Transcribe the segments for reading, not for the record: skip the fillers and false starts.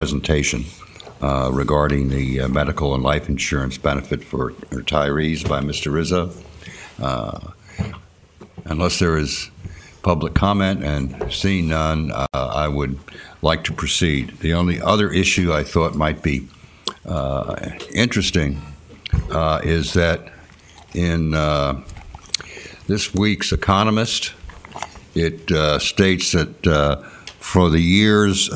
presentation regarding the medical and life insurance benefit for retirees by Mr. Rizzo. Unless there is public comment and seeing none, I would like to proceed. The only other issue I thought might be interesting is that in this week's Economist, it states that for the years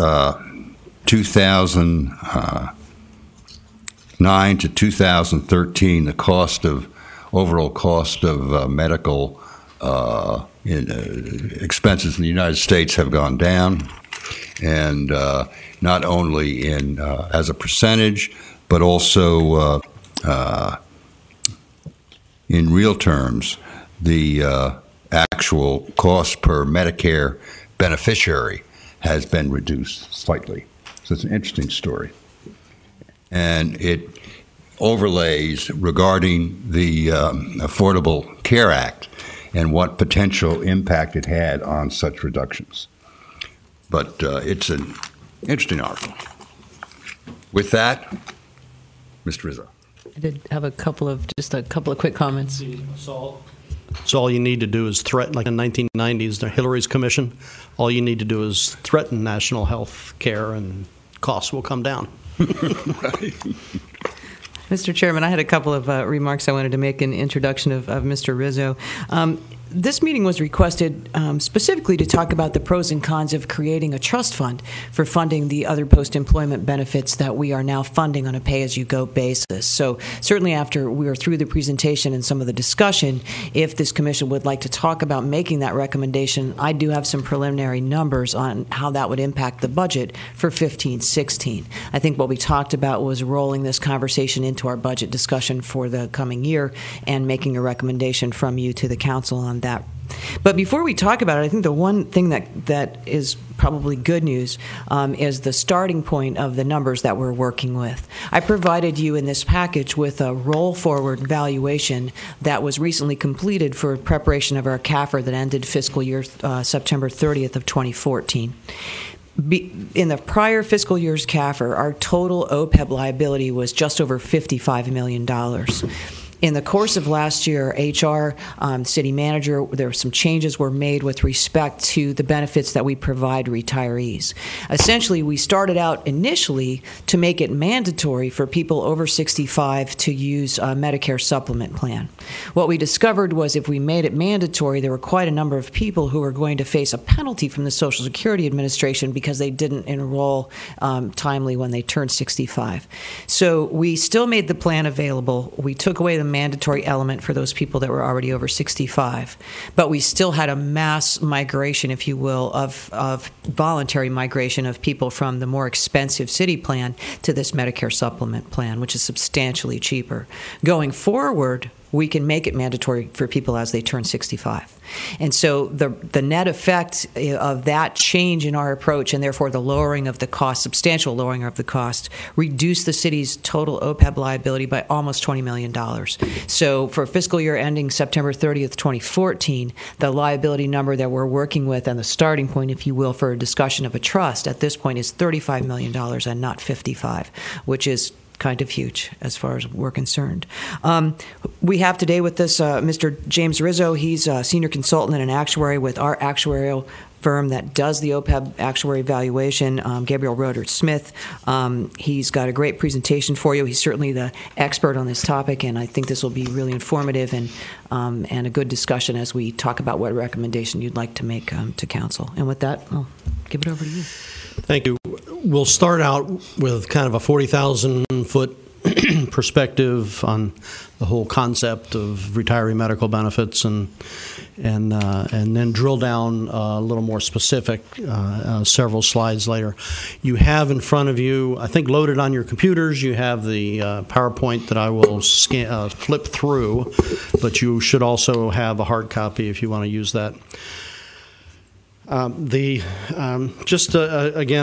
2009 to 2013, the overall cost of medical expenses in the United States have gone down, and not only as a percentage, but also in real terms, the actual cost per Medicare beneficiary has been reduced slightly. So it's an interesting story. And it overlays regarding the Affordable Care Act and what potential impact it had on such reductions. But it's an interesting article. With that, Mr. Rizzo. I did have a couple of quick comments. So all you need to do is threaten, like in the 1990s, the Hillary's Commission, all you need to do is threaten national health care and costs will come down. Right. Mr. Chairman, I had a couple of remarks I wanted to make in introduction of Mr. Rizzo. This meeting was requested specifically to talk about the pros and cons of creating a trust fund for funding the other post-employment benefits that we are now funding on a pay-as-you-go basis. So certainly after we are through the presentation and some of the discussion, if this commission would like to talk about making that recommendation, I do have some preliminary numbers on how that would impact the budget for 15-16. I think what we talked about was rolling this conversation into our budget discussion for the coming year and making a recommendation from you to the council on that. But before we talk about it, I think the one thing that is probably good news is the starting point of the numbers that we're working with. I provided you in this package with a roll-forward valuation that was recently completed for preparation of our CAFR that ended fiscal year September 30th of 2014. In the prior fiscal year's CAFR, our total OPEB liability was just over $55 million. In the course of last year, HR, city manager, there were some changes were made with respect to the benefits that we provide retirees. Essentially, we started out initially to make it mandatory for people over 65 to use a Medicare supplement plan. What we discovered was if we made it mandatory, there were quite a number of people who were going to face a penalty from the Social Security Administration because they didn't enroll timely when they turned 65. So we still made the plan available. We took away the mandatory element for those people that were already over 65. But we still had a mass migration, if you will, of voluntary migration of people from the more expensive city plan to this Medicare supplement plan, which is substantially cheaper. Going forward, we can make it mandatory for people as they turn 65. And so the net effect of that change in our approach, and therefore the lowering of the cost, substantial lowering of the cost, reduced the city's total OPEB liability by almost $20 million. So for fiscal year ending September 30th, 2014, the liability number that we're working with and the starting point, if you will, for a discussion of a trust at this point is $35 million and not 55, which is kind of huge as far as we're concerned. We have today with us Mr. James Rizzo. He's a senior consultant and an actuary with our actuarial firm that does the OPEB actuary valuation, Gabriel Roeder-Smith. He's got a great presentation for you. He's certainly the expert on this topic, and I think this will be really informative and a good discussion as we talk about what recommendation you'd like to make to council. And with that, I'll give it over to you. Thank you. We'll start out with kind of a 40,000-foot perspective on the whole concept of retiree medical benefits, and then drill down a little more specific several slides later. You have in front of you, I think loaded on your computers, you have the PowerPoint that I will flip through, but you should also have a hard copy if you want to use that. Again,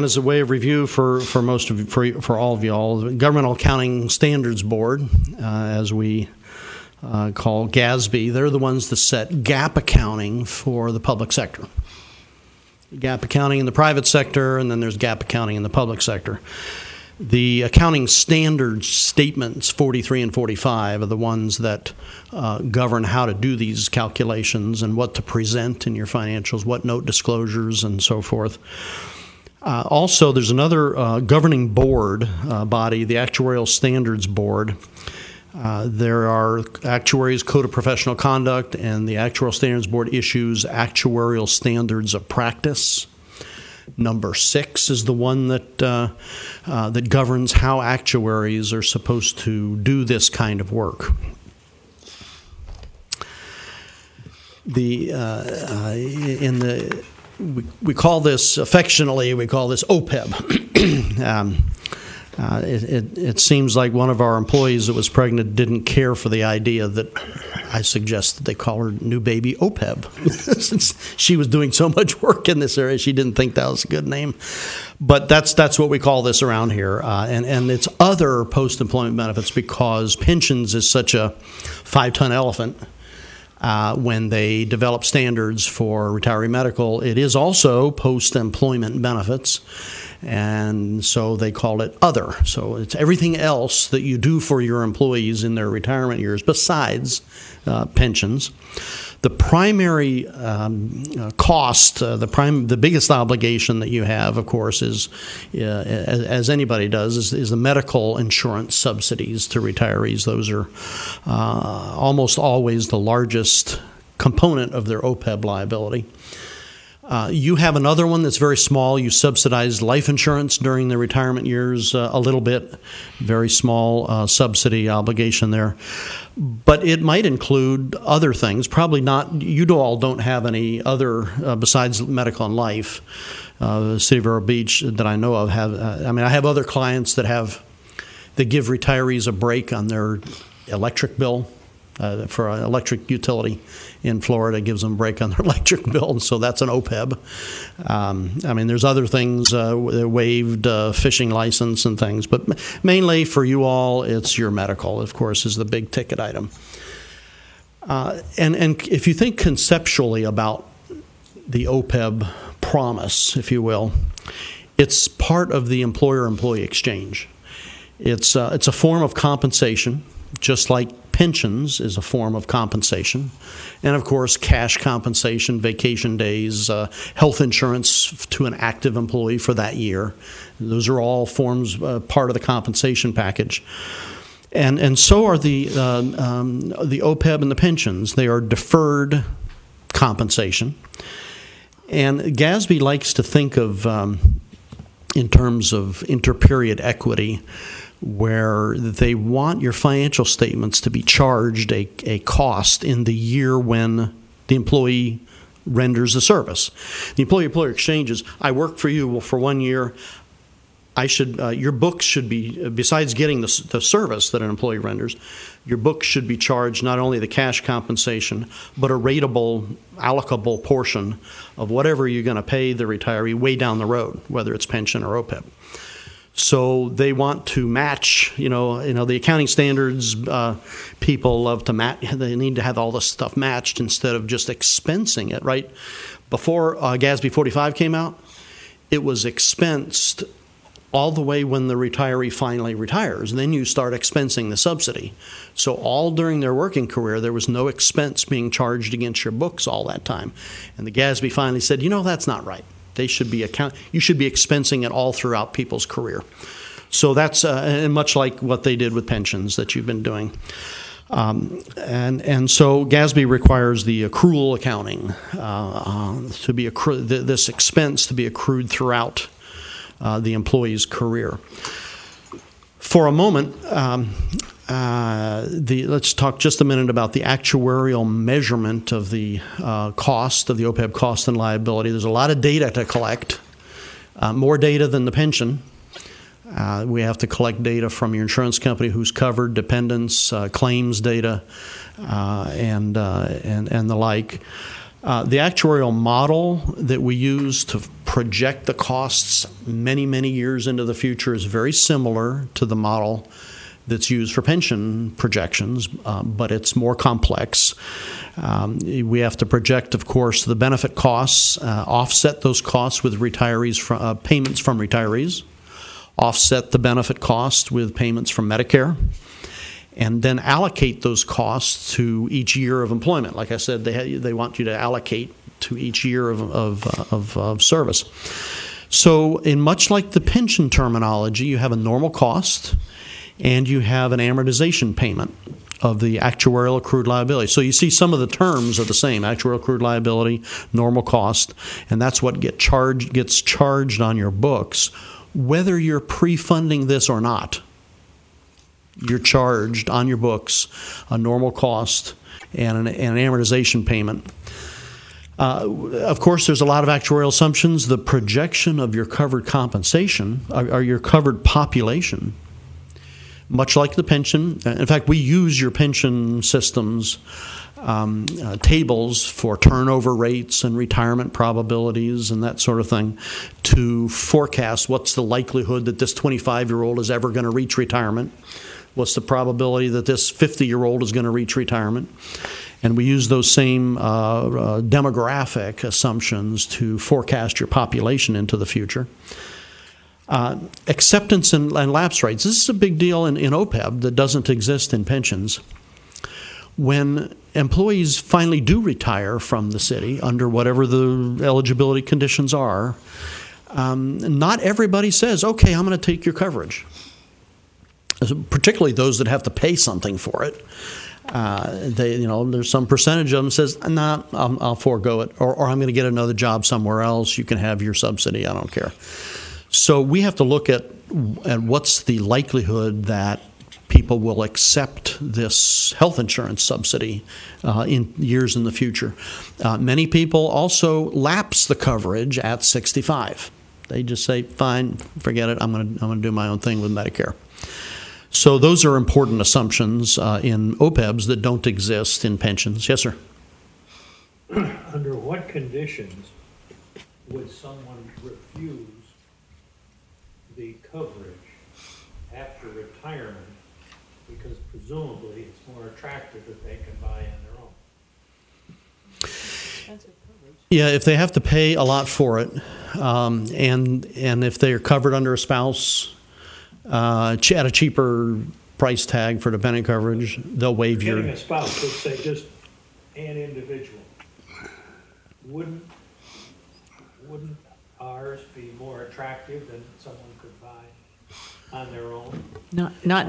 as a way of review for most of for all of y'all, the Governmental Accounting Standards Board, as we call GASB, they're the ones that set GAAP accounting for the public sector. GAAP accounting in the private sector, and then there's GAAP accounting in the public sector. The accounting standards statements 43 and 45 are the ones that govern how to do these calculations and what to present in your financials, what note disclosures, and so forth. Also, there's another governing board body, the Actuarial Standards Board. There are Actuaries Code of Professional Conduct, and the Actuarial Standards Board issues Actuarial Standards of Practice. Number 6 is the one that that governs how actuaries are supposed to do this kind of work. We call this affectionately OPEB. It seems like one of our employees that was pregnant didn't care for the idea that I suggested they call her new baby OPEB. Since she was doing so much work in this area, she didn't think that was a good name. But that's what we call this around here. And it's other post-employment benefits because pensions is such a 5-ton elephant. When they develop standards for retiree medical, it is also post-employment benefits, and so they call it other. So it's everything else that you do for your employees in their retirement years besides pensions. The primary cost, the biggest obligation that you have, of course, is, as anybody does, is the medical insurance subsidies to retirees. Those are almost always the largest component of their OPEB liability. You have another one that's very small. You subsidize life insurance during the retirement years a little bit, very small subsidy obligation there. But it might include other things. Probably not. You all don't have any other besides medical and life. The City of Vero Beach that I know of have. I have other clients that give retirees a break on their electric bill. For an electric utility in Florida, gives them a break on their electric bill, and so that's an OPEB. There's other things, waived fishing license and things, but mainly for you all, it's your medical, of course, is the big ticket item. And if you think conceptually about the OPEB promise, if you will, it's part of the employer-employee exchange. It's a form of compensation, just like pensions is a form of compensation. And, of course, cash compensation, vacation days, health insurance to an active employee for that year. Those are all forms, part of the compensation package. And so are the OPEB and the pensions. They are deferred compensation. And GASB likes to think of, in terms of interperiod equity, where they want your financial statements to be charged a cost in the year when the employee renders a service. The employer-employer exchange is, I work for you for 1 year. Your books should be, besides getting the service that an employee renders, your books should be charged not only the cash compensation, but a rateable, allocable portion of whatever you're going to pay the retiree way down the road, whether it's pension or OPEB. So they want to match, the accounting standards people love to match. They need to have all this stuff matched instead of just expensing it, right? Before GASB 45 came out, it was expensed all the way when the retiree finally retires. And then you start expensing the subsidy. So all during their working career, there was no expense being charged against your books all that time. And the GASB finally said, that's not right. They should be you should be expensing it all throughout people's career. So that's and much like what they did with pensions that you've been doing. And so GASB requires the accrual accounting to be this expense to be accrued throughout the employee's career. For a moment, let's talk just a minute about the actuarial measurement of the cost of the OPEB cost and liability. There's a lot of data to collect, more data than the pension. We have to collect data from your insurance company, who's covered, dependents, claims data, and the like. The actuarial model that we use to project the costs many, many years into the future is very similar to the model that's used for pension projections, but it's more complex. We have to project, of course, the benefit costs, offset those costs with payments from retirees, offset the benefit cost with payments from Medicare, and then allocate those costs to each year of employment. Like I said, they want you to allocate to each year of service. So in much like the pension terminology, you have a normal cost and you have an amortization payment of the actuarial accrued liability. So you see some of the terms are the same: actuarial accrued liability, normal cost, and that's what gets charged on your books, whether you're pre-funding this or not. You're charged on your books a normal cost and an amortization payment. Of course, there's a lot of actuarial assumptions. The projection of your covered compensation, or your covered population, much like the pension. In fact, we use your pension systems tables for turnover rates and retirement probabilities and that sort of thing to forecast what's the likelihood that this 25-year-old is ever going to reach retirement. What's the probability that this 50-year-old is going to reach retirement? And we use those same demographic assumptions to forecast your population into the future. Acceptance and lapse rates. This is a big deal in OPEB that doesn't exist in pensions. When employees finally do retire from the city, under whatever the eligibility conditions are, not everybody says, okay, I'm going to take your coverage. Particularly those that have to pay something for it. There's some percentage of them says, nah, I'll forego it, or I'm going to get another job somewhere else. You can have your subsidy. I don't care. So we have to look at what's the likelihood that people will accept this health insurance subsidy in years in the future. Many people also lapse the coverage at 65. They just say, fine, forget it. I'm going to do my own thing with Medicare. So those are important assumptions in OPEBs that don't exist in pensions. Yes, sir? Under what conditions would someone refuse the coverage after retirement, because presumably it's more attractive if they can buy on their own? Yeah, if they have to pay a lot for it, and if they are covered under a spouse, at a cheaper price tag for dependent coverage, they'll waive your... Getting a spouse, let's say just an individual, wouldn't ours be more attractive than someone could buy on their own? Not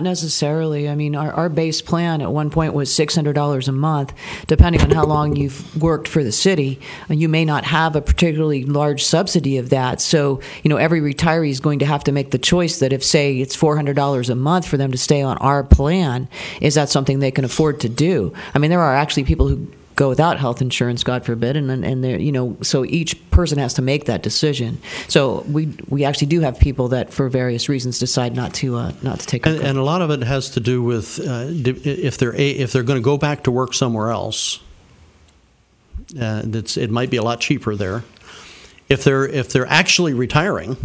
necessarily. I mean, our base plan at one point was $600 a month. Depending on how long you've worked for the city, you may not have a particularly large subsidy of that. So, every retiree is going to have to make the choice that if, say, it's $400 a month for them to stay on our plan, is that something they can afford to do? I mean, there are actually people who go without health insurance, God forbid, and so each person has to make that decision. So we actually do have people that, for various reasons, decide not to take. And a lot of it has to do with if they're going to go back to work somewhere else. It might be a lot cheaper there. If they're actually retiring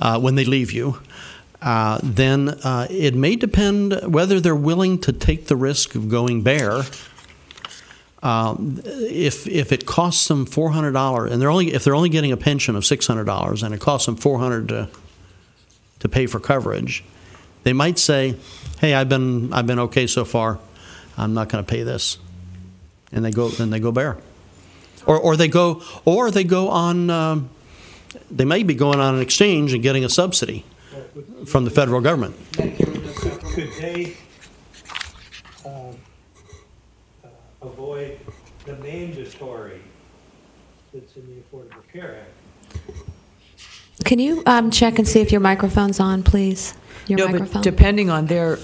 when they leave you, then it may depend whether they're willing to take the risk of going bare. If it costs them $400, and if they're only getting a pension of $600, and it costs them $400 to pay for coverage, they might say, "Hey, I've been okay so far. I'm not going to pay this," and they go bare, or they go on. They may be going on an exchange and getting a subsidy from the federal government. Could they avoid the mandatory that's in the Affordable Care Act? Can you check and see if your microphone's on, please? But depending on their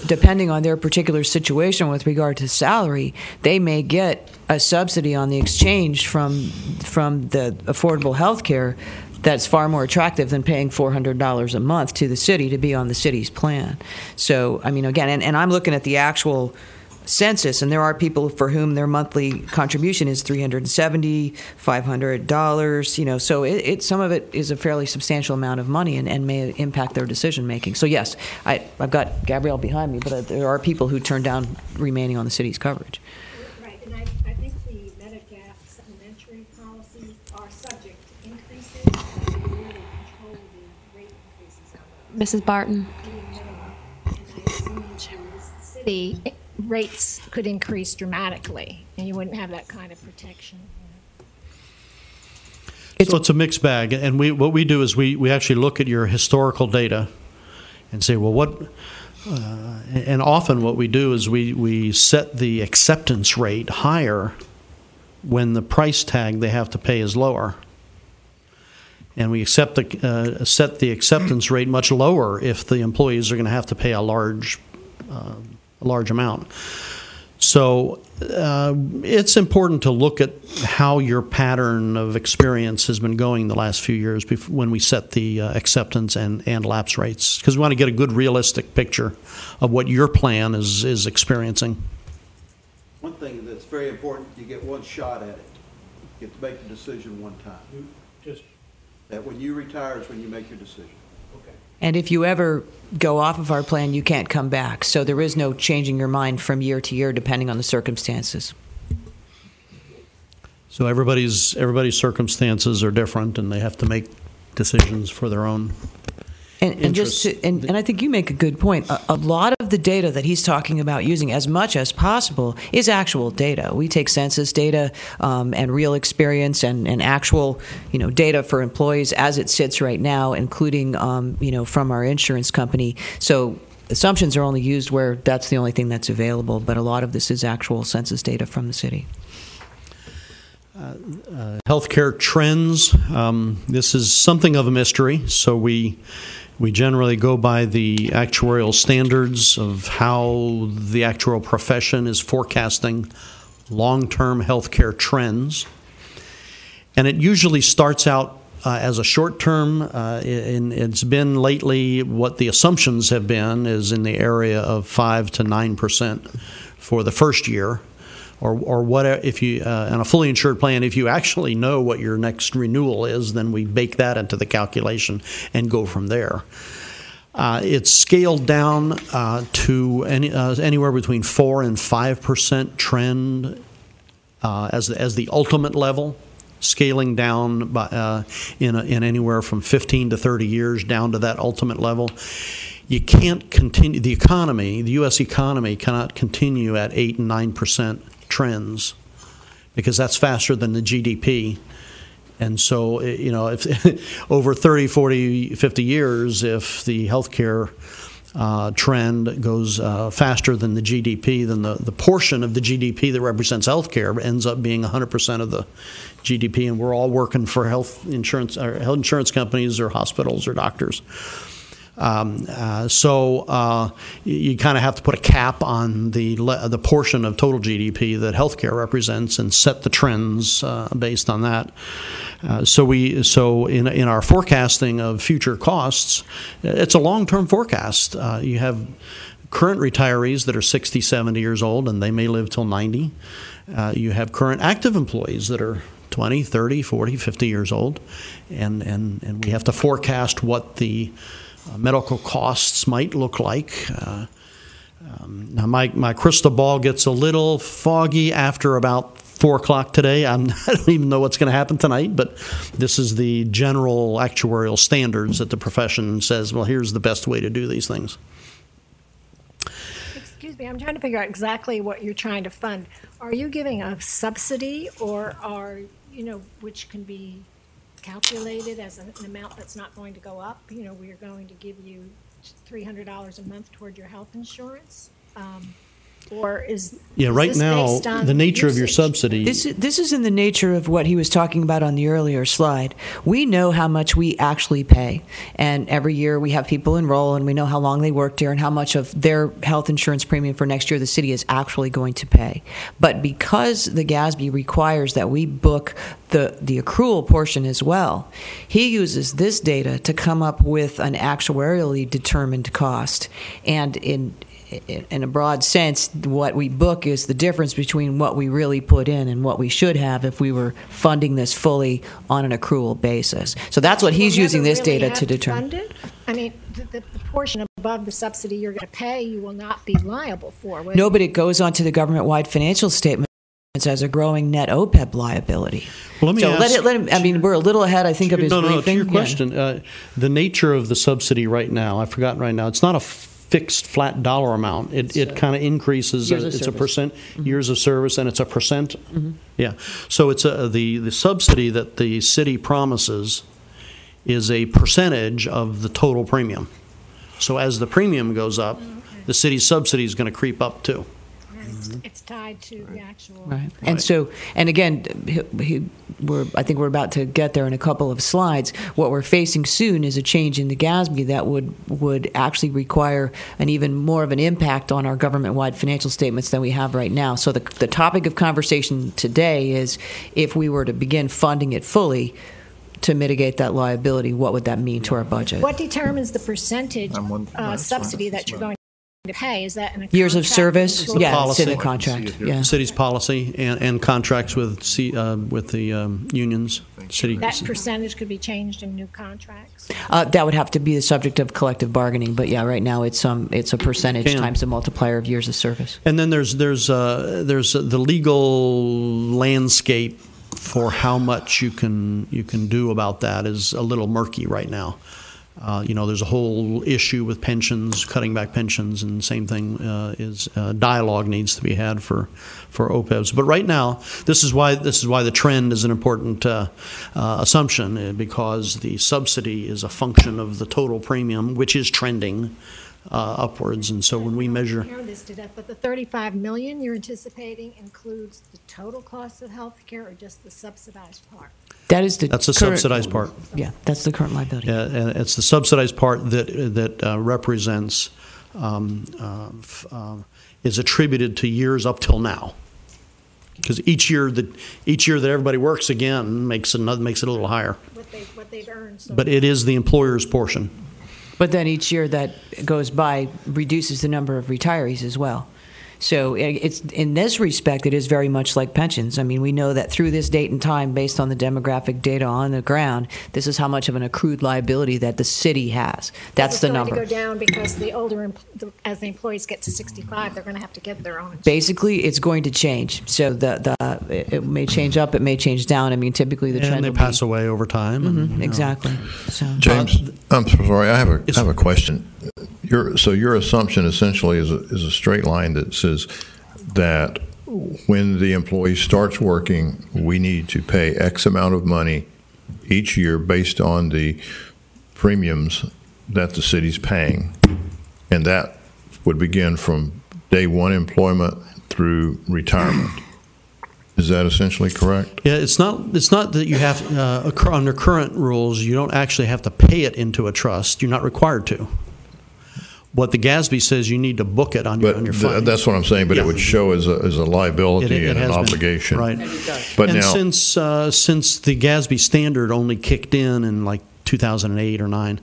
particular situation with regard to salary, they may get a subsidy on the exchange from the affordable health care that's far more attractive than paying $400 a month to the city to be on the city's plan. So, I mean, again, and I'm looking at the actual census, and there are people for whom their monthly contribution is $370, $500. So some of it is a fairly substantial amount of money and may impact their decision making. So yes, I've got Gabrielle behind me, but there are people who turn down remaining on the city's coverage. Right, and I think the Medigap supplementary policies are subject to increases, so you really control the rate increases on those. Mrs. Barton. And I assume the city rates could increase dramatically, and you wouldn't have that kind of protection. So it's a mixed bag, and what we do is we actually look at your historical data and say, well, what? And often what we do is we set the acceptance rate higher when the price tag they have to pay is lower, and we set the acceptance rate much lower if the employees are going to have to pay a large amount. So it's important to look at how your pattern of experience has been going the last few years when we set the acceptance and lapse rates, because we want to get a good realistic picture of what your plan is experiencing. One thing that's very important, you get one shot at it. You get to make the decision one time. That when you retire is when you make your decision. And if you ever go off of our plan, you can't come back. So there is no changing your mind from year to year depending on the circumstances. So everybody's circumstances are different, and they have to make decisions for their own And I think you make a good point. A lot of the data that he's talking about using, as much as possible, is actual data. We take census data and real experience and actual, data for employees as it sits right now, including, from our insurance company. So assumptions are only used where that's the only thing that's available. But a lot of this is actual census data from the city. Healthcare trends. This is something of a mystery. So we generally go by the actuarial standards of how the actuarial profession is forecasting long-term healthcare trends. And it usually starts out as a short-term. It's been lately, what the assumptions have been is in the area of 5 to 9% for the first year. Or what if you on a fully insured plan, if you actually know what your next renewal is, then we bake that into the calculation and go from there. It's scaled down to anywhere between 4 and 5% trend as the ultimate level, scaling down by, in anywhere from 15 to 30 years down to that ultimate level. You can't continue. The U.S. economy cannot continue at 8 and 9% trends, because that's faster than the GDP. And so, if over 30, 40, 50 years, if the healthcare trend goes faster than the GDP, then the portion of the GDP that represents healthcare ends up being 100% of the GDP, and we're all working for health insurance companies or hospitals or doctors. So you kind of have to put a cap on the portion of total GDP that healthcare represents and set the trends based on that. So in our forecasting of future costs, it's a long-term forecast. You have current retirees that are 60, 70 years old, and they may live till 90. You have current active employees that are 20, 30, 40, 50 years old, and we have to forecast what the medical costs might look like. Now my crystal ball gets a little foggy after about 4 o'clock today. I don't even know what's going to happen tonight, but this is the general actuarial standards that the profession says, well, here's the best way to do these things. Excuse me, I'm trying to figure out exactly what you're trying to fund. Are you giving a subsidy, or which can be calculated as an amount that's not going to go up? We're going to give you $300 a month toward your health insurance, or right now the nature of your subsidy. This is in the nature of what he was talking about on the earlier slide. We know how much we actually pay, and every year we have people enroll, and we know how long they worked here and how much of their health insurance premium for next year the city is actually going to pay. But because the GASB requires that we book the accrual portion as well. He uses this data to come up with an actuarially determined cost. And in a broad sense, what we book is the difference between what we really put in and what we should have if we were funding this fully on an accrual basis. So that's what he's using this data to determine. Funded? I mean, the portion above the subsidy you're going to pay, you will not be liable for. No, but it goes onto the government-wide financial statement as a growing net OPEB liability. Well, let me ask, let him. I mean, we're a little ahead, I think, of his briefing. To your question, the nature of the subsidy right now, I've forgotten right now, it's not a fixed flat dollar amount. It kind of increases. It's a percent, years of service, and it's a percent. Yeah. So it's the subsidy that the city promises is a percentage of the total premium. So as the premium goes up, the city's subsidy is going to creep up too. It's tied to the actual. Right. And so, and again, I think we're about to get there in a couple of slides. What we're facing soon is a change in the GASB that would actually require an even more of an impact on our government-wide financial statements than we have right now. So the topic of conversation today is if we were to begin funding it fully to mitigate that liability, what would that mean to our budget? What determines the percentage subsidy that you're going to pay? Is that in a years of service? contract? Yeah, policy. it's in the contract. Yeah. City's policy and contracts with the unions. City. That percentage could be changed in new contracts. That would have to be the subject of collective bargaining, but yeah, right now it's a percentage times the multiplier of years of service. And then there's the legal landscape for how much you can do about that is a little murky right now. There's a whole issue with pensions, cutting back pensions, and same thing is dialogue needs to be had for OPEBs. But right now, this is why the trend is an important assumption, because the subsidy is a function of the total premium, which is trending upwards. And so when we measure, This to death, but the $35 million you're anticipating includes the total cost of health care or just the subsidized part? That's the subsidized part. Yeah, that's the current liability. Yeah, and it's the subsidized part that represents is attributed to years up till now. Because each year that everybody works again makes it a little higher. What they've earned. So but it is the employer's portion. But then each year that goes by reduces the number of retirees as well. So it's in this respect, it is very much like pensions. I mean, we know that through this date and time, based on the demographic data on the ground, this is how much of an accrued liability that the city has. That's the number. It's going to go down because the older, as the employees get to 65, they're going to have to get their own insurance. Basically, it's going to change. So it may change up, it may change down. I mean, typically the trend and they will pass away over time. Mm-hmm, exactly. So James, I'm sorry, I have a question. Your assumption essentially is a straight line that says that when the employee starts working, we need to pay X amount of money each year based on the premiums that the city's paying, and that would begin from day one employment through retirement. Is that essentially correct? Yeah, it's not that you have under current rules you don't actually have to pay it into a trust. You're not required to. What the GASB says, you need to book it on your fund. That's what I'm saying. But it would show as a liability and an obligation, right? But and now, since the GASB standard only kicked in like 2008 or 9,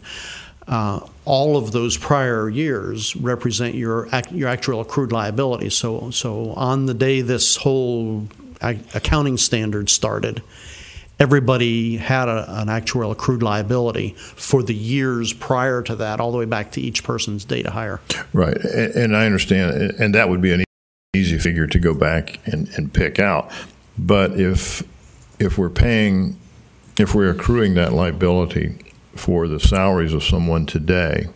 all of those prior years represent your actual accrued liability. So on the day this whole accounting standard started, everybody had an actual accrued liability for the years prior to that, all the way back to each person's date of hire. Right, and I understand, and that would be an easy figure to go back and pick out. But if we're accruing that liability for the salaries of someone today,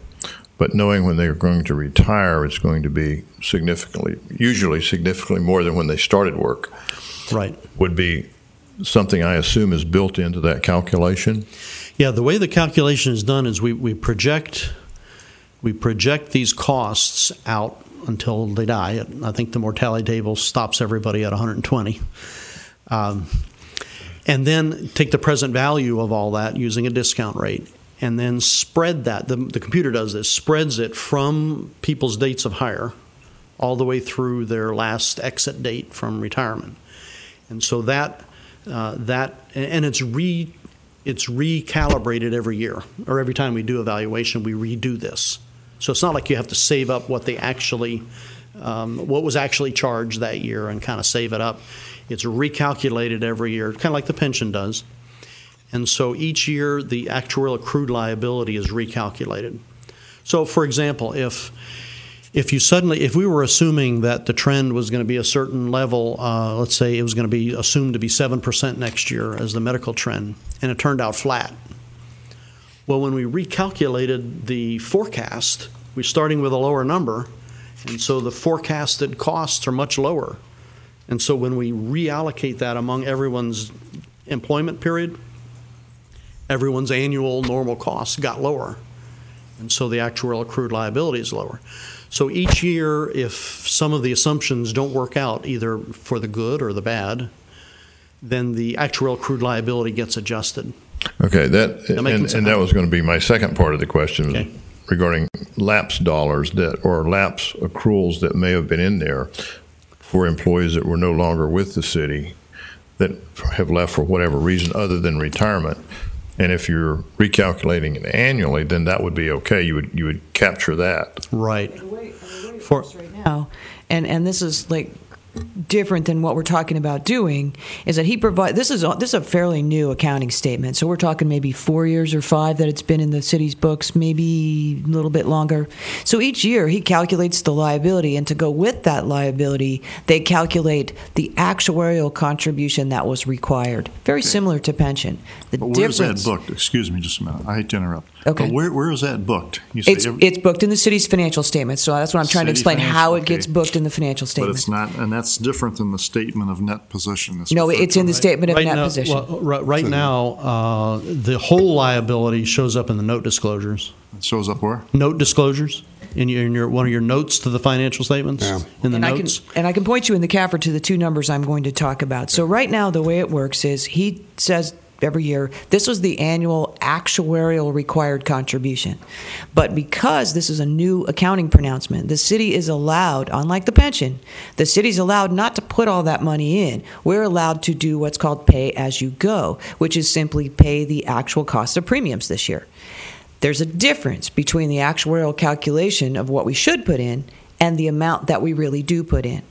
but knowing when they're going to retire, it's going to be usually significantly more than when they started work. Right, would be something I assume is built into that calculation? Yeah, the way the calculation is done is we project these costs out until they die. I think the mortality table stops everybody at 120. And then take the present value of all that using a discount rate and then spread that. The computer does this, spreads it from people's dates of hire all the way through their last exit date from retirement. And so that It's recalibrated every year, or every time we do evaluation, we redo this. So it's not like you have to save up what was actually charged that year and kind of save it up. It's recalculated every year, kind of like the pension does. And so each year, the actual accrued liability is recalculated. So, for example, if we were assuming that the trend was going to be a certain level, let's say it was going to be assumed to be 7% next year as the medical trend, and it turned out flat. Well, when we recalculated the forecast, we're starting with a lower number, and so the forecasted costs are much lower. And so when we reallocate that among everyone's employment period, everyone's annual normal costs got lower. And so the actual accrued liability is lower. So each year, if some of the assumptions don't work out, either for the good or the bad, then the actual accrued liability gets adjusted. Okay, that was going to be my second part of the question, okay, regarding lapse dollars or lapse accruals that may have been in there for employees that were no longer with the city, that have left for whatever reason other than retirement. And if you're recalculating it annually, then that would be okay. You would capture that. Right. The way it works right now, and this is like different than what we're talking about doing, is that he provide this is a fairly new accounting statement. So we're talking maybe 4 years or 5 that it's been in the city's books, maybe a little bit longer. So each year he calculates the liability, and to go with that liability, they calculate the actuarial contribution that was required. Very similar to pension. Where's that booked? Excuse me just a minute. I hate to interrupt. Okay. But where is that booked? You say it's booked in the city's financial statements. So that's what I'm trying to explain, how it gets booked in the financial statement. But it's not, and that's different than the statement of net position. No, it's in the statement of net now, position. Well, right now, the whole liability shows up in the note disclosures. It shows up where? Note disclosures in your one of your notes to the financial statements. Yeah. In the and notes. I can point you in the CAFR to the 2 numbers I'm going to talk about. So right now, the way it works is he says every year, this was the annual actuarial required contribution. But because this is a new accounting pronouncement, the city is allowed, unlike the pension, the city's allowed not to put all that money in. We're allowed to do what's called pay as you go, which is simply pay the actual cost of premiums this year. There's a difference between the actuarial calculation of what we should put in and the amount that we really do put in.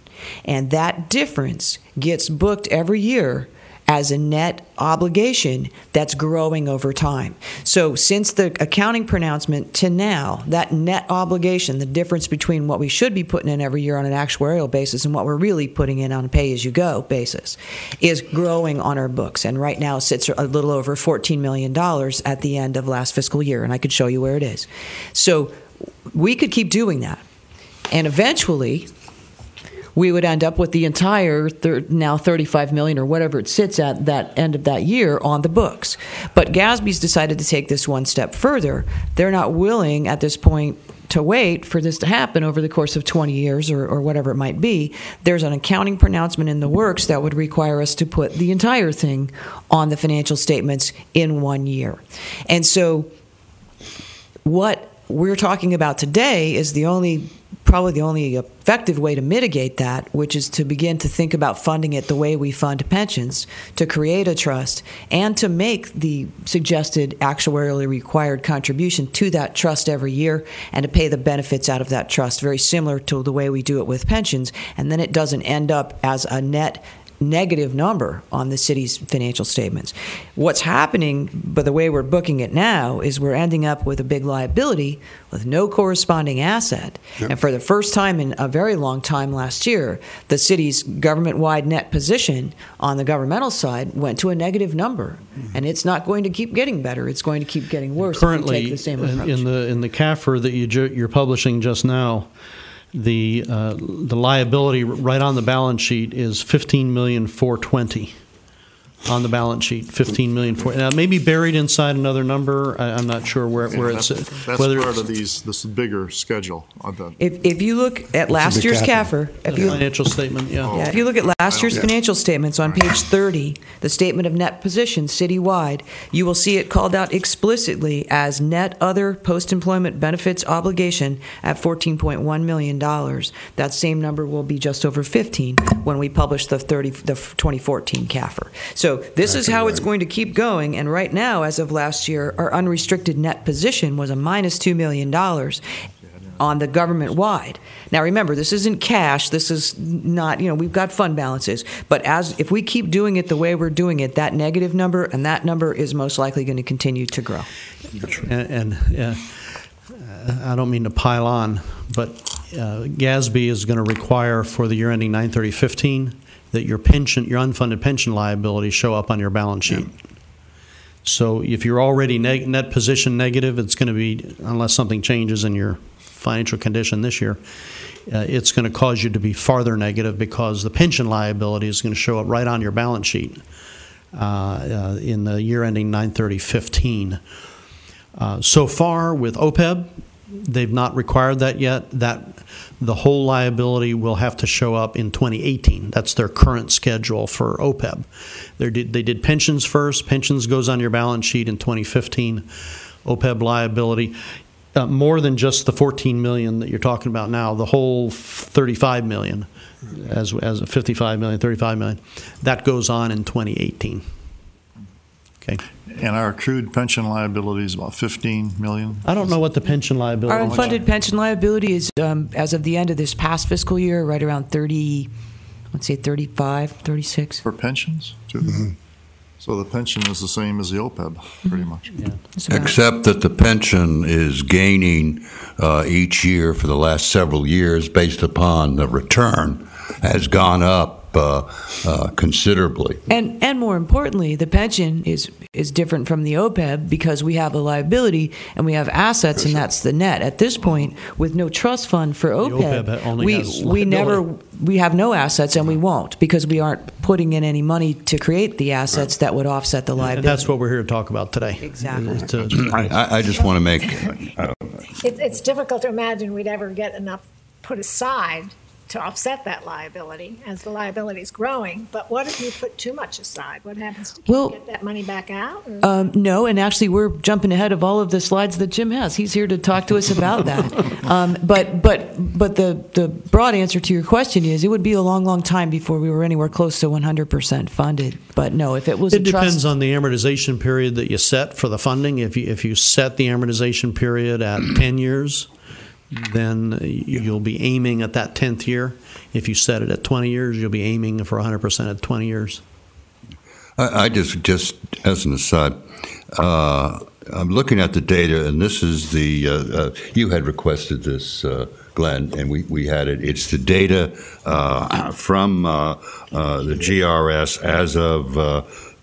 And that difference gets booked every year as a net obligation that's growing over time. So since the accounting pronouncement to now, that net obligation, the difference between what we should be putting in every year on an actuarial basis and what we're really putting in on a pay-as-you-go basis, is growing on our books. And right now sits a little over $14 million at the end of last fiscal year, and I could show you where it is. So we could keep doing that. And eventually, we would end up with the entire now $35 million or whatever it sits at that end of that year on the books. But Gatsby's decided to take this one step further. They're not willing at this point to wait for this to happen over the course of 20 years or whatever it might be. There's an accounting pronouncement in the works that would require us to put the entire thing on the financial statements in 1 year. And so what we're talking about today is probably the only effective way to mitigate that, which is to begin to think about funding it the way we fund pensions, to create a trust, and to make the suggested actuarially required contribution to that trust every year, and to pay the benefits out of that trust, very similar to the way we do it with pensions, and then it doesn't end up as a net negative number on the city's financial statements. What's happening, by the way we're booking it now, is we're ending up with a big liability with no corresponding asset. Yep. And for the first time in a very long time last year, the city's government-wide net position on the governmental side went to a negative number. Mm-hmm. And it's not going to keep getting better. It's going to keep getting worse. Currently, if we take the same approach. in the CAFR that you're publishing just now, the liability right on the balance sheet is $15,420,000 on the balance sheet. $15,420,000. Now, maybe buried inside another number. I'm not sure where it's. That's whether part of this bigger schedule. If you look at last year's CAFR, financial statement, yeah, if you look at last year's financial statements on page 30, the statement of net position citywide, you will see it called out explicitly as net other post-employment benefits obligation at $14.1 million. That same number will be just over 15 when we publish the 2014 CAFR. So So this is how it's going to keep going. And right now, as of last year, our unrestricted net position was a minus $2 million on the government-wide. Now, remember, this isn't cash. This is not, we've got fund balances. But if we keep doing it the way we're doing it, that negative number and that number is most likely going to continue to grow. And I don't mean to pile on, but GASB is going to require for the year ending 9/30/15 that your unfunded pension liabilities show up on your balance sheet. So if you're already net position negative, it's going to be, unless something changes in your financial condition this year, it's going to cause you to be farther negative because the pension liability is going to show up right on your balance sheet in the year ending 9/30/15. So far with OPEB, they've not required that yet. That the whole liability will have to show up in 2018. That's their current schedule for OPEB. They did pensions first. Pensions goes on your balance sheet in 2015. OPEB liability. More than just the $14 million that you're talking about now, the whole $35 million, as a $55 million, $35 million, that goes on in 2018. Okay. And our accrued pension liability is about $15 million. I don't know what the pension liability. Our unfunded pension liability is, as of the end of this past fiscal year, right around 30. Let's say 35, 36 for pensions too. Mm-hmm. So the pension is the same as the OPEB, pretty much. Yeah. Except that the pension is gaining each year for the last several years based upon the return has gone up considerably. And more importantly, the pension is different from the OPEB because we have a liability and we have assets, and that's the net. At this point, with no trust fund for OPEB, we have no assets, and we won't because we aren't putting in any money to create the assets that would offset the liability. And that's what we're here to talk about today. Exactly. I just want to make... It's difficult to imagine we'd ever get enough put aside to offset that liability as the liability is growing. But what if you put too much aside? What happens? Can you get that money back out? No, and actually we're jumping ahead of all of the slides that Jim has. He's here to talk to us about that. But the broad answer to your question is it would be a long, long time before we were anywhere close to 100% funded. But no, if it was it depends on the amortization period that you set for the funding. If you set the amortization period at 10 years, then you'll be aiming at that 10th year. If you set it at 20 years, you'll be aiming for 100% at 20 years. I just as an aside, I'm looking at the data, and this is the you had requested this, Glenn, and we had it. It's the data from the GRS as of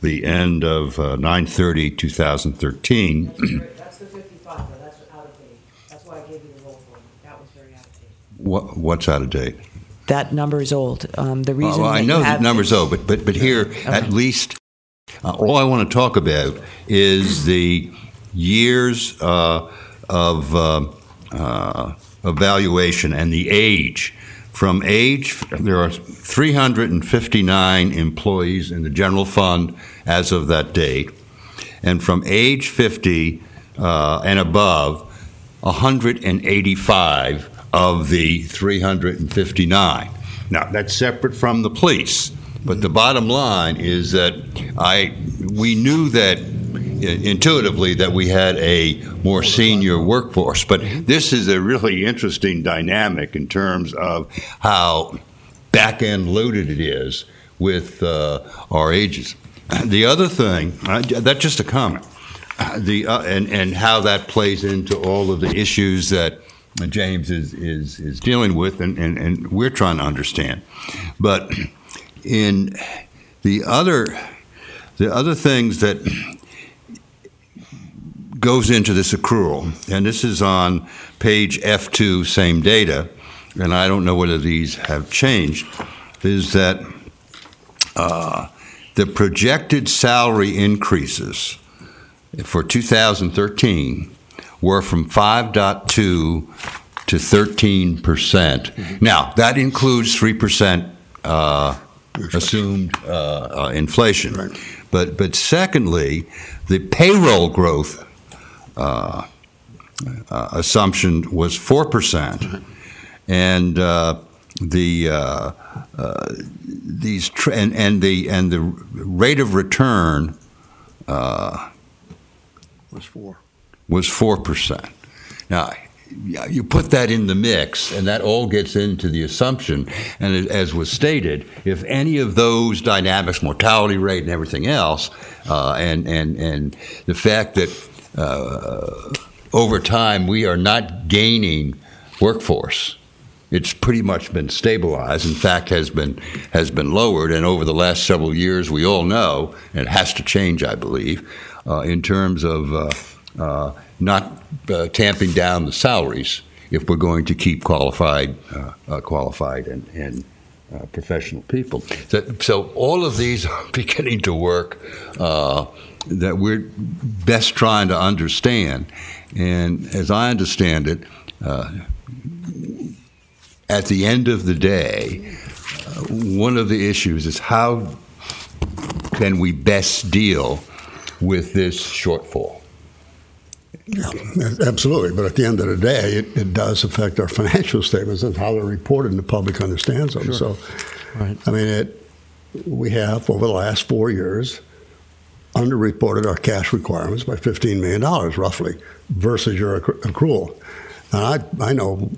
the end of 9/30/2013. That's the 55, but that's out of date. That's why I gave you the roll for you. That was very out of date. What's out of date? That number is old. The reason I know that number's old, but here at least all I want to talk about is the years of evaluation and the age. From age, there are 359 employees in the general fund as of that date, and from age 50 and above, 185 of the 359. Now, that's separate from the police, but the bottom line is that we knew that intuitively that we had a more senior workforce, but this is a really interesting dynamic in terms of how back-end loaded it is with our ages. The other thing, that's just a comment, and how that plays into all of the issues that James is dealing with, and we're trying to understand. But in the other things that goes into this accrual, and this is on page F2, same data, and I don't know whether these have changed, is that the projected salary increases for 2013 were from 5.2 to 13%. Now, that includes 3% assumed inflation. Right. But secondly, the payroll growth assumption was 4%, and these and the rate of return was 4%. Now, you put that in the mix, and that all gets into the assumption, and as was stated, if any of those dynamics, mortality rate and everything else, and the fact that over time we are not gaining workforce, it's pretty much been stabilized. In fact, has been lowered, and over the last several years, we all know, and it has to change, I believe, in terms of not tamping down the salaries if we're going to keep qualified and professional people. So all of these are beginning to work that we're best trying to understand. And as I understand it, at the end of the day, one of the issues is how can we best deal with this shortfall? Yeah, absolutely. But at the end of the day, it does affect our financial statements and how they're reported and the public understands them. Sure. So, right. I mean, we have, over the last 4 years, underreported our cash requirements by $15 million, roughly, versus your accrual. And I know...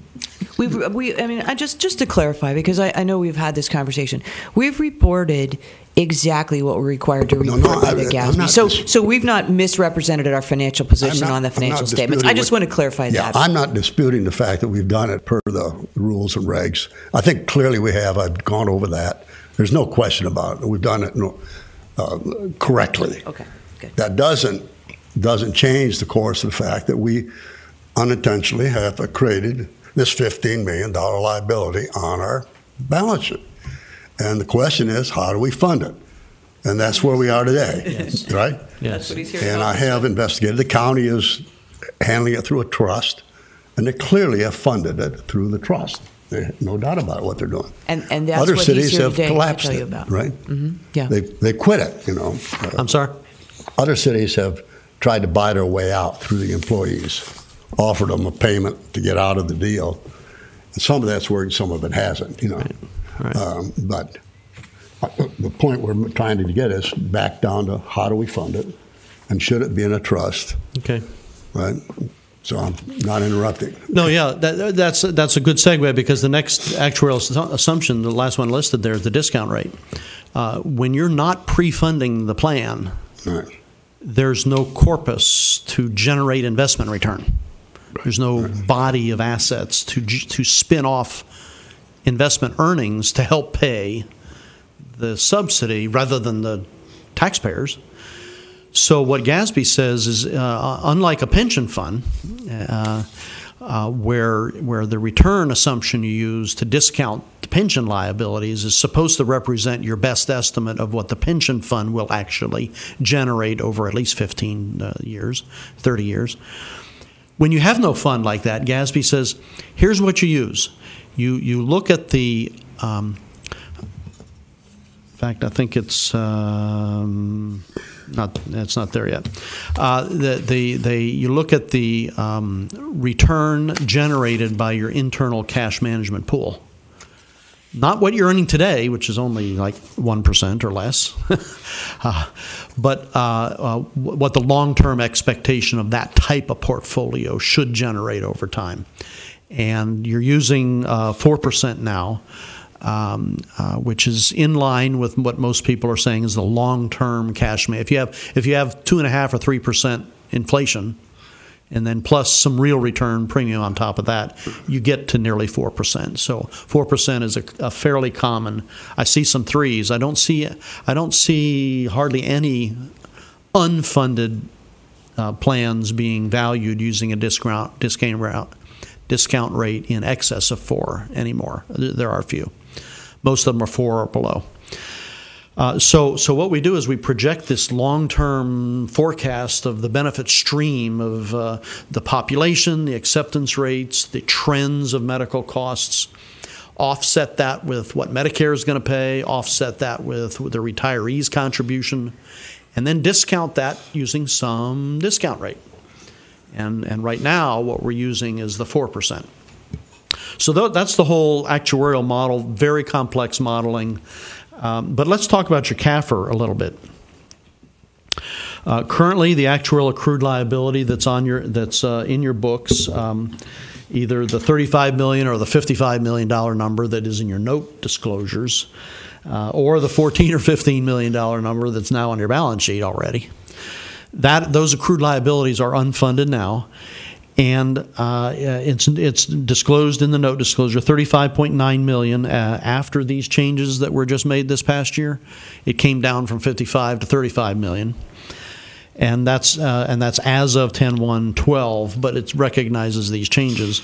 just to clarify, because I know we've had this conversation, we've reported exactly what we're required to report by the GASB. So we've not misrepresented our financial position on the financial statements. I just want to clarify that. I'm not disputing the fact that we've done it per the rules and regs. I think clearly we have. I've gone over that. There's no question about it. We've done it correctly. Okay, good. That doesn't change the course of the fact that we unintentionally have created this $15 million liability on our balance sheet. And the question is, how do we fund it? And that's where we are today, yes. Right? Yes. That's what he's here and I have investigated. The county is handling it through a trust, and they clearly have funded it through the trust. There's no doubt about what they're doing. And that's other what cities he's here have today collapsed to tell you it, about. right? Mm-hmm. Yeah. They quit it, you know. I'm sorry? Other cities have tried to buy their way out through the employees, offered them a payment to get out of the deal. And some of that's worked, some of it hasn't, you know. Right. Right. But the point we're trying to get is back down to how do we fund it, and should it be in a trust? Okay. Right. So I'm not interrupting. No, yeah, that's a good segue, because the next actuarial assumption, the last one listed there, is the discount rate. When you're not pre-funding the plan, right, there's no corpus to generate investment return. There's no body of assets to spin off investment earnings to help pay the subsidy rather than the taxpayers. So what GASB says is, unlike a pension fund, where the return assumption you use to discount the pension liabilities is supposed to represent your best estimate of what the pension fund will actually generate over at least 15 years, 30 years. When you have no fund like that, GASB says, here's what you use. You look at the, in fact, I think it's not there yet. You look at the return generated by your internal cash management pool. Not what you're earning today, which is only like 1% or less, but what the long-term expectation of that type of portfolio should generate over time. And you're using 4% now, which is in line with what most people are saying is the long-term cash. If you have 2.5% or 3% inflation, and then plus some real return premium on top of that, you get to nearly 4%. So 4% is a fairly common. I see some 3s. I don't see hardly any unfunded plans being valued using a discount rate in excess of 4 anymore. There are a few. Most of them are 4 or below. So what we do is we project this long-term forecast of the benefit stream of the population, the acceptance rates, the trends of medical costs, offset that with what Medicare is going to pay, offset that with the retiree's contribution, and then discount that using some discount rate. And right now what we're using is the 4%. So that's the whole actuarial model, very complex modeling. But let's talk about your CAFR a little bit. Currently, the actual accrued liability that's in your books, either the $35 million or the $55 million number that is in your note disclosures, or the $14 or $15 million number that's now on your balance sheet already. Those accrued liabilities are unfunded now, and it's disclosed in the note disclosure. $35.9 million after these changes that were just made this past year, it came down from $55 to $35 million. And that's as of 10/1/12, but it recognizes these changes.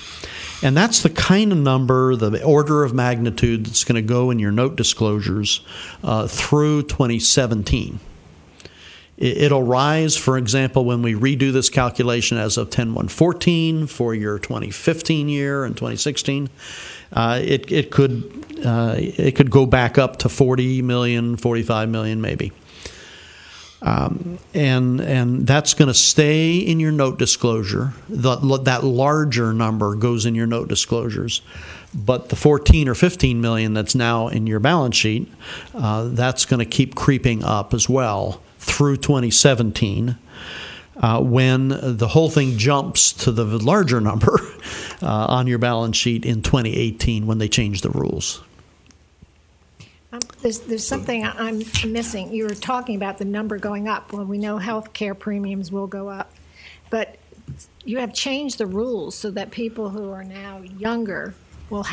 And that's the kind of number, the order of magnitude that's going to go in your note disclosures through 2017. It'll rise, for example, when we redo this calculation as of 10/1/14 for your 2015 year and 2016. It could go back up to 40 million, 45 million maybe. And that's going to stay in your note disclosure. That larger number goes in your note disclosures. But the 14 or 15 million that's now in your balance sheet, that's going to keep creeping up as well through 2017, when the whole thing jumps to the larger number on your balance sheet in 2018 when they change the rules. There's something I'm missing. You were talking about the number going up. Well, we know health care premiums will go up. But you have changed the rules so that people who are now younger will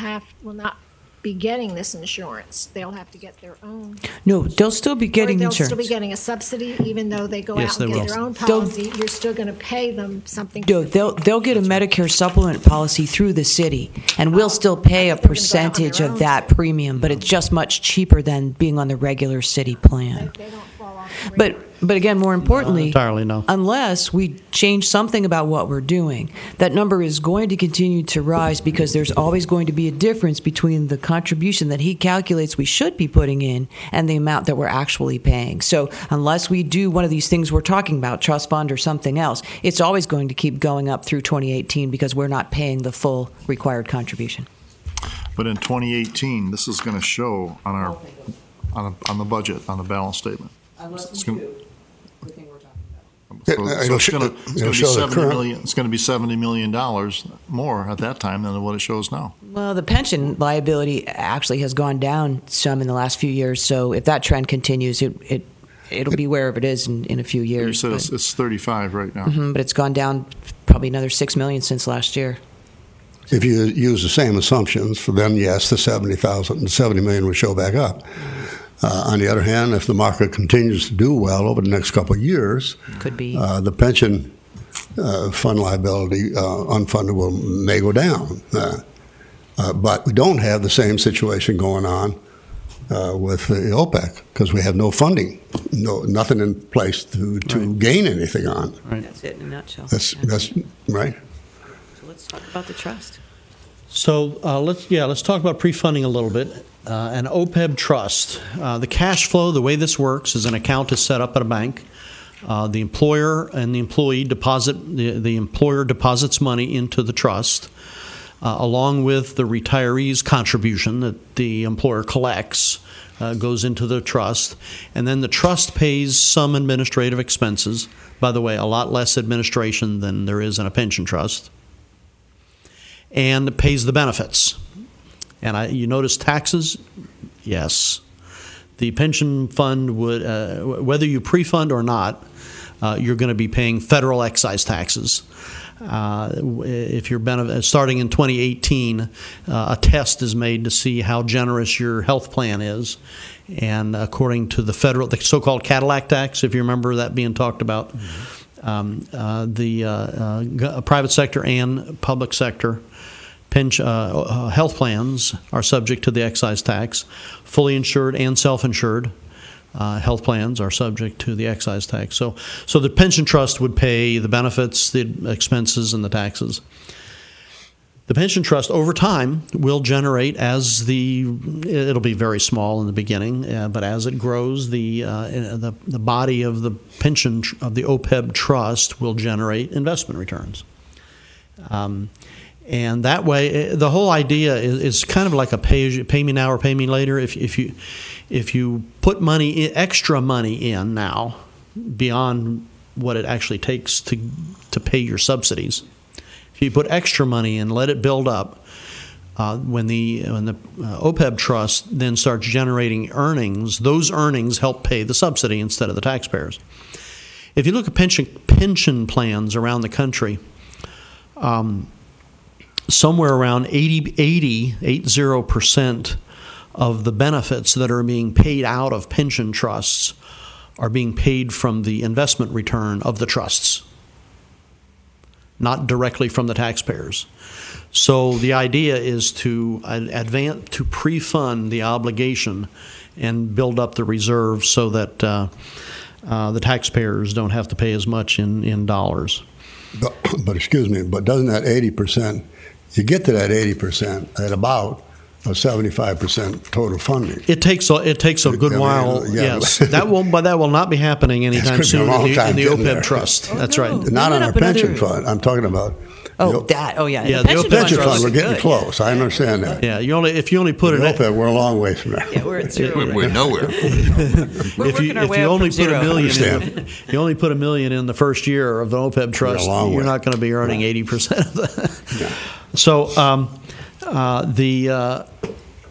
not be getting this insurance. They'll have to get their own. No, they'll still be getting they'll insurance. Still be getting a subsidy, even though they go Yes, out and they get will. their own policy. You're still going to pay them something. No, they'll get a Medicare supplement policy through the city, and we'll still pay a percentage of that premium, but it's just much cheaper than being on the regular city plan. They don't fall off the radar. But again, more importantly, Entirely no. unless we change something about what we're doing, that number is going to continue to rise because there's always going to be a difference between the contribution that he calculates we should be putting in and the amount that we're actually paying. So unless we do one of these things we're talking about, trust fund or something else, it's always going to keep going up through 2018 because we're not paying the full required contribution. But in 2018, this is going to show on our on the budget, on the balance statement. Unless we do the thing we're talking about. So it's going to be show the 70 current- million. It's going to be $70 million more at that time than what it shows now. Well, the pension liability actually has gone down some in the last few years. So if that trend continues, it'll be wherever it is in a few years. You said it's 35 right now. But it's gone down probably another $6 million since last year. If you use the same assumptions, then yes, the 70 million would show back up. On the other hand, if the market continues to do well over the next couple of years, Could be. The pension fund liability unfunded may go down. But we don't have the same situation going on with the OPEC because we have no funding, nothing in place to gain anything on. Right. That's it in a nutshell. That's right. So let's talk about the trust. So let's talk about pre-funding a little bit. An OPEB trust. The cash flow, the way this works, is an account is set up at a bank. The employer and the employee deposit. The employer deposits money into the trust, along with the retiree's contribution that the employer collects. Goes into the trust, and then the trust pays some administrative expenses. By the way, a lot less administration than there is in a pension trust. And it pays the benefits. And you notice taxes? Yes. The pension fund would, whether you pre-fund or not, you're going to be paying federal excise taxes. If you're starting in 2018, a test is made to see how generous your health plan is. And according to the so-called Cadillac tax, if you remember that being talked about, the private sector and public sector health plans are subject to the excise tax. Fully insured and self-insured health plans are subject to the excise tax. So the pension trust would pay the benefits, the expenses, and the taxes. The pension trust over time will generate it'll be very small in the beginning, but as it grows, the body of the pension of the OPEB trust will generate investment returns. And that way, the whole idea is kind of like a pay me now or pay me later. If you put extra money in now, beyond what it actually takes to pay your subsidies, if you put extra money in, let it build up. When the OPEB trust then starts generating earnings, those earnings help pay the subsidy instead of the taxpayers. If you look at pension plans around the country, somewhere around 80% of the benefits that are being paid out of pension trusts are being paid from the investment return of the trusts, not directly from the taxpayers. So the idea is to pre-fund the obligation and build up the reserve so that the taxpayers don't have to pay as much in dollars. But excuse me, but doesn't that 80%, you get to that 80% at about a 75% total funding? It takes a good while. Yes, that will not be happening anytime soon in the OPEB trust. That's right. Not on our pension fund. I'm talking about. The pension fund. We're getting close. I understand that. Yeah, if you only put it OPEB, we're a long way from there. Yeah, we're at zero. We're nowhere. If you only put $1 million in the first year of the OPEB trust, you're not going to be earning 80% of that. Yeah. So the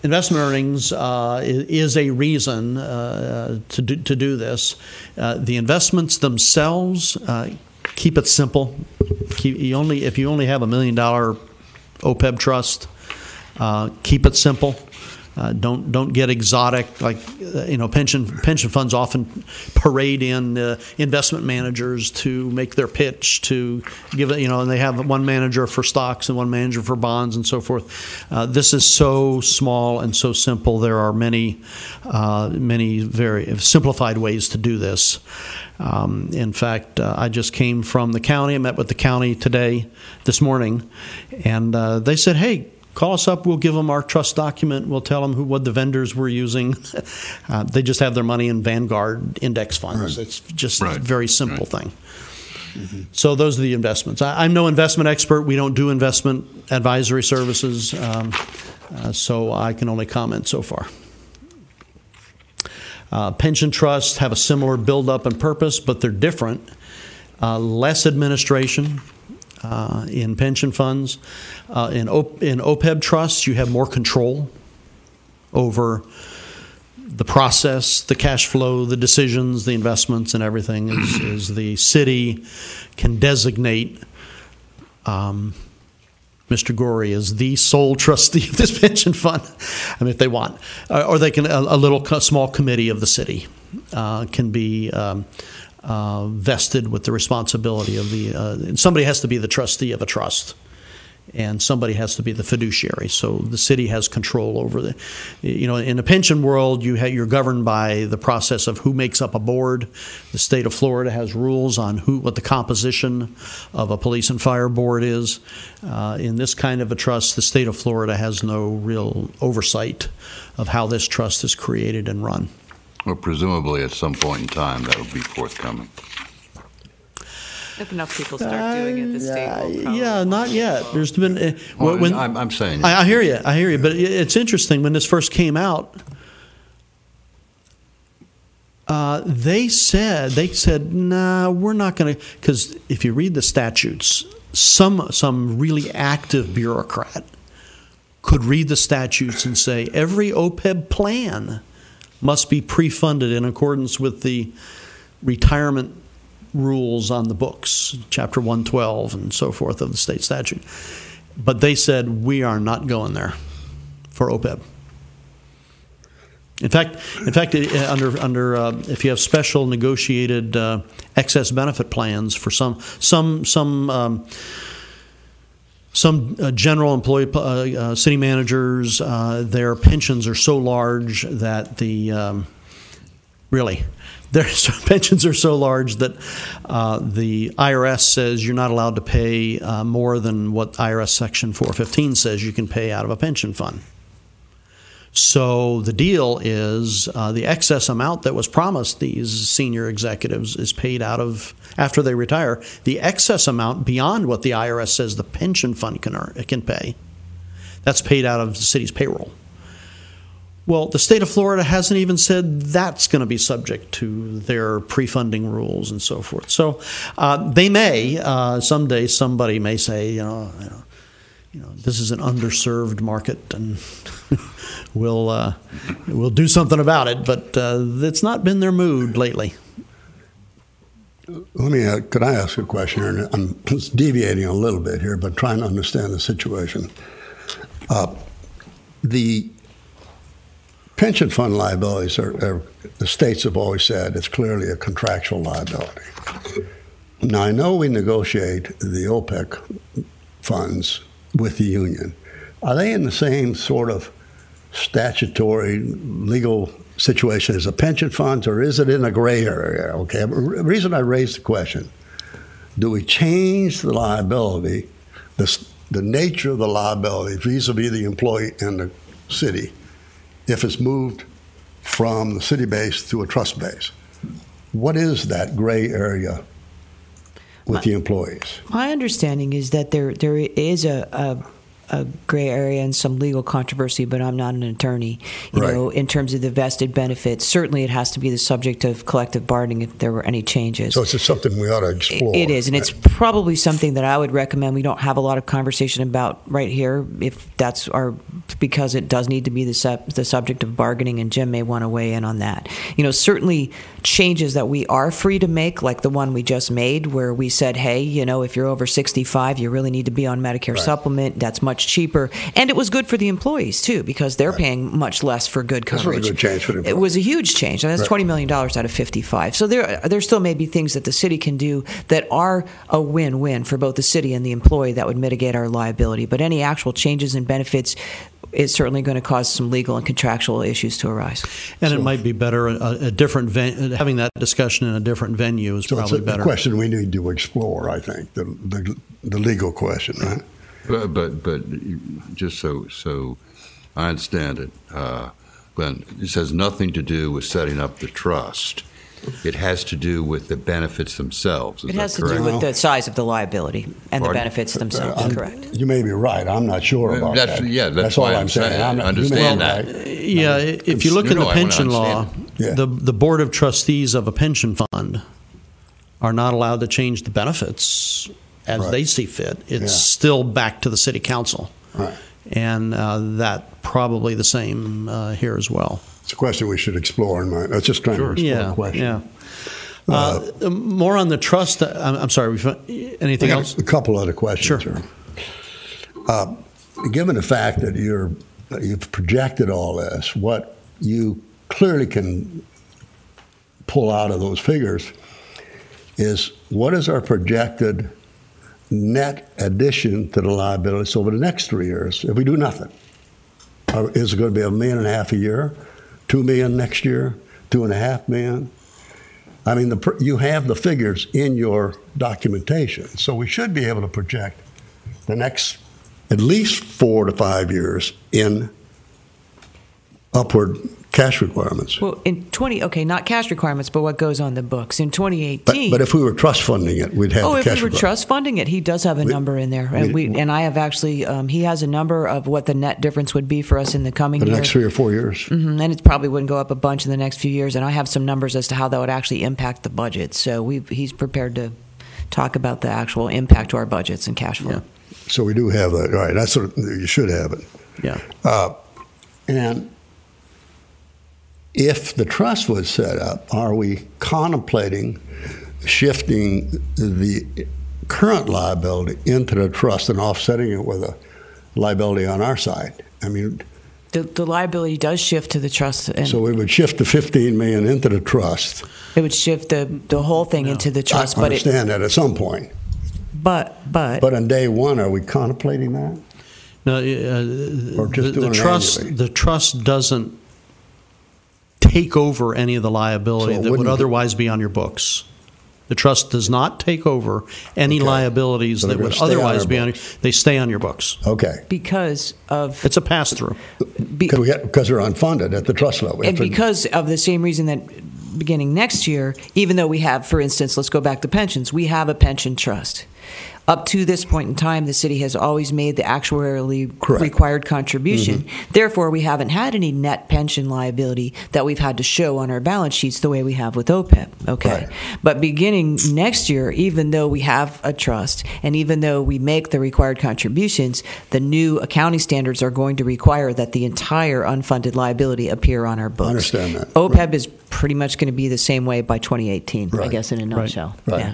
investment earnings is a reason to do this. The investments themselves, keep it simple. If you only have $1 million OPEB trust, keep it simple. Don't get exotic. Like pension funds often parade in investment managers to make their pitch to give it. And they have one manager for stocks and one manager for bonds and so forth. This is so small and so simple. There are many very simplified ways to do this. In fact, I just came from the county. I met with the county this morning, and they said, "Hey, call us up. We'll give them our trust document. We'll tell them what the vendors we're using." They just have their money in Vanguard index funds. Right. It's just a very simple thing. Mm-hmm. So those are the investments. I'm no investment expert. We don't do investment advisory services, so I can only comment so far. Pension trusts have a similar build-up and purpose, but they're different. Less administration in pension funds. In OPEB trusts, you have more control over the process, the cash flow, the decisions, the investments, and everything. Is the city can designate Mr. Gorey as the sole trustee of this pension fund, if they want, or they can a small committee of the city can be vested with the responsibility of somebody has to be the trustee of a trust, and somebody has to be the fiduciary. So the city has control over in the pension world, you're governed by the process of who makes up a board. The state of Florida has rules on what the composition of a police and fire board is. In this kind of a trust, the state of Florida has no real oversight of how this trust is created and run. Well, presumably at some point in time that will be forthcoming. If enough people start doing it, the state will probably. Yeah, not yet. There's been. I'm saying. I hear you. But it's interesting. When this first came out, they said, nah, we're not going to. Because if you read the statutes, some really active bureaucrat could read the statutes and say every OPEB plan must be pre-funded in accordance with the retirement rules on the books, Chapter 112 and so forth of the state statute. But they said, we are not going there for OPEB. In fact, under if you have special negotiated excess benefit plans for some general employee city managers, their pensions are so large that their pensions are so large that the IRS says you're not allowed to pay more than what IRS Section 415 says you can pay out of a pension fund. So the deal is the excess amount that was promised these senior executives is paid out of, after they retire, the excess amount beyond what the IRS says the pension fund can pay. That's paid out of the city's payroll. Well, the state of Florida hasn't even said that's going to be subject to their pre-funding rules and so forth. So they may, someday somebody may say, this is an underserved market and we'll do something about it, but it's not been their mood lately. Could I ask a question here? I'm just deviating a little bit here, but trying to understand the situation. The pension fund liabilities are the states have always said it's clearly a contractual liability. Now, I know we negotiate the OPEC funds with the union. Are they in the same sort of statutory legal situation as the pension funds, or is it in a gray area? Okay, the reason I raised the question, do we change the liability, the nature of the liability vis-a-vis the employee and the city, if it's moved from the city base to a trust base? What is that gray area with the employees? My understanding is that there is a gray area and some legal controversy, but I'm not an attorney. You know, in terms of the vested benefits, certainly it has to be the subject of collective bargaining if there were any changes. So it's just something we ought to explore. It is, and it's probably something that I would recommend we don't have a lot of conversation about right here, if that's because it does need to be the subject of bargaining, and Jim may want to weigh in on that. Certainly changes that we are free to make, like the one we just made, where we said, hey, if you're over 65, you really need to be on Medicare supplement. That's much cheaper, and it was good for the employees too, because they're paying much less for good coverage. That's a good change for the employees. It was a huge change, and that's $20 million out of 55. So there still may be things that the city can do that are a win-win for both the city and the employee that would mitigate our liability. But any actual changes in benefits is certainly going to cause some legal and contractual issues to arise. And it might be better a different having that discussion in a different venue is probably better. It's a question we need to explore, I think, the legal question, right? But just so I understand it, Glenn, this has nothing to do with setting up the trust. It has to do with the benefits themselves. It has to do with the size of the liability and the benefits themselves. Correct. You may be right. I'm not sure about that. Yeah, that's all why I'm saying. I understand that. Yeah, if you look at the pension law, the board of trustees of a pension fund are not allowed to change the benefits as they see fit. It's still back to the city council. Right. And that probably the same here as well. It's a question we should explore in mind. I was just trying to explore the question. Yeah. More on the trust. I'm sorry. Anything else? A couple other questions. Sure. Given the fact that you've projected all this, what you clearly can pull out of those figures is what is our projected net addition to the liabilities over the next 3 years if we do nothing? Is it going to be $1.5 million a year? $2 million next year, $2.5 million. I mean, you have the figures in your documentation, so we should be able to project the next at least 4 to 5 years in upward cash requirements. Well, not cash requirements, but what goes on the books. In 2018... But if we were trust funding it, we'd have the cash if we were trust funding it, he does have a number in there. And I have actually... he has a number of what the net difference would be for us in the coming year. For the next 3 or 4 years. Mm-hmm, and it probably wouldn't go up a bunch in the next few years. And I have some numbers as to how that would actually impact the budget. So he's prepared to talk about the actual impact to our budgets and cash flow. Yeah. So we do have that. All right, that's what you should have it. Yeah. And if the trust was set up, are we contemplating shifting the current liability into the trust and offsetting it with a liability on our side? I mean, the liability does shift to the trust. So we would shift the $15 million into the trust. It would shift the whole thing into the trust. I understand that at some point. But on day one, are we contemplating that? No, or just doing the trust doesn't take over any of the liability that would otherwise be on your books. The trust does not take over any liabilities that would otherwise be on your. They stay on your books. Okay. Because of it's a pass-through. Because they're unfunded at the trust level. And because of the same reason that beginning next year, even though we have, for instance, let's go back to pensions, we have a pension trust. Up to this point in time, the city has always made the actuarially required contribution. Mm-hmm. Therefore, we haven't had any net pension liability that we've had to show on our balance sheets the way we have with OPEB. Okay. Right. But beginning next year, even though we have a trust and even though we make the required contributions, the new accounting standards are going to require that the entire unfunded liability appear on our books. I understand that. OPEB is pretty much going to be the same way by 2018, I guess, in a nutshell. Right. Yeah.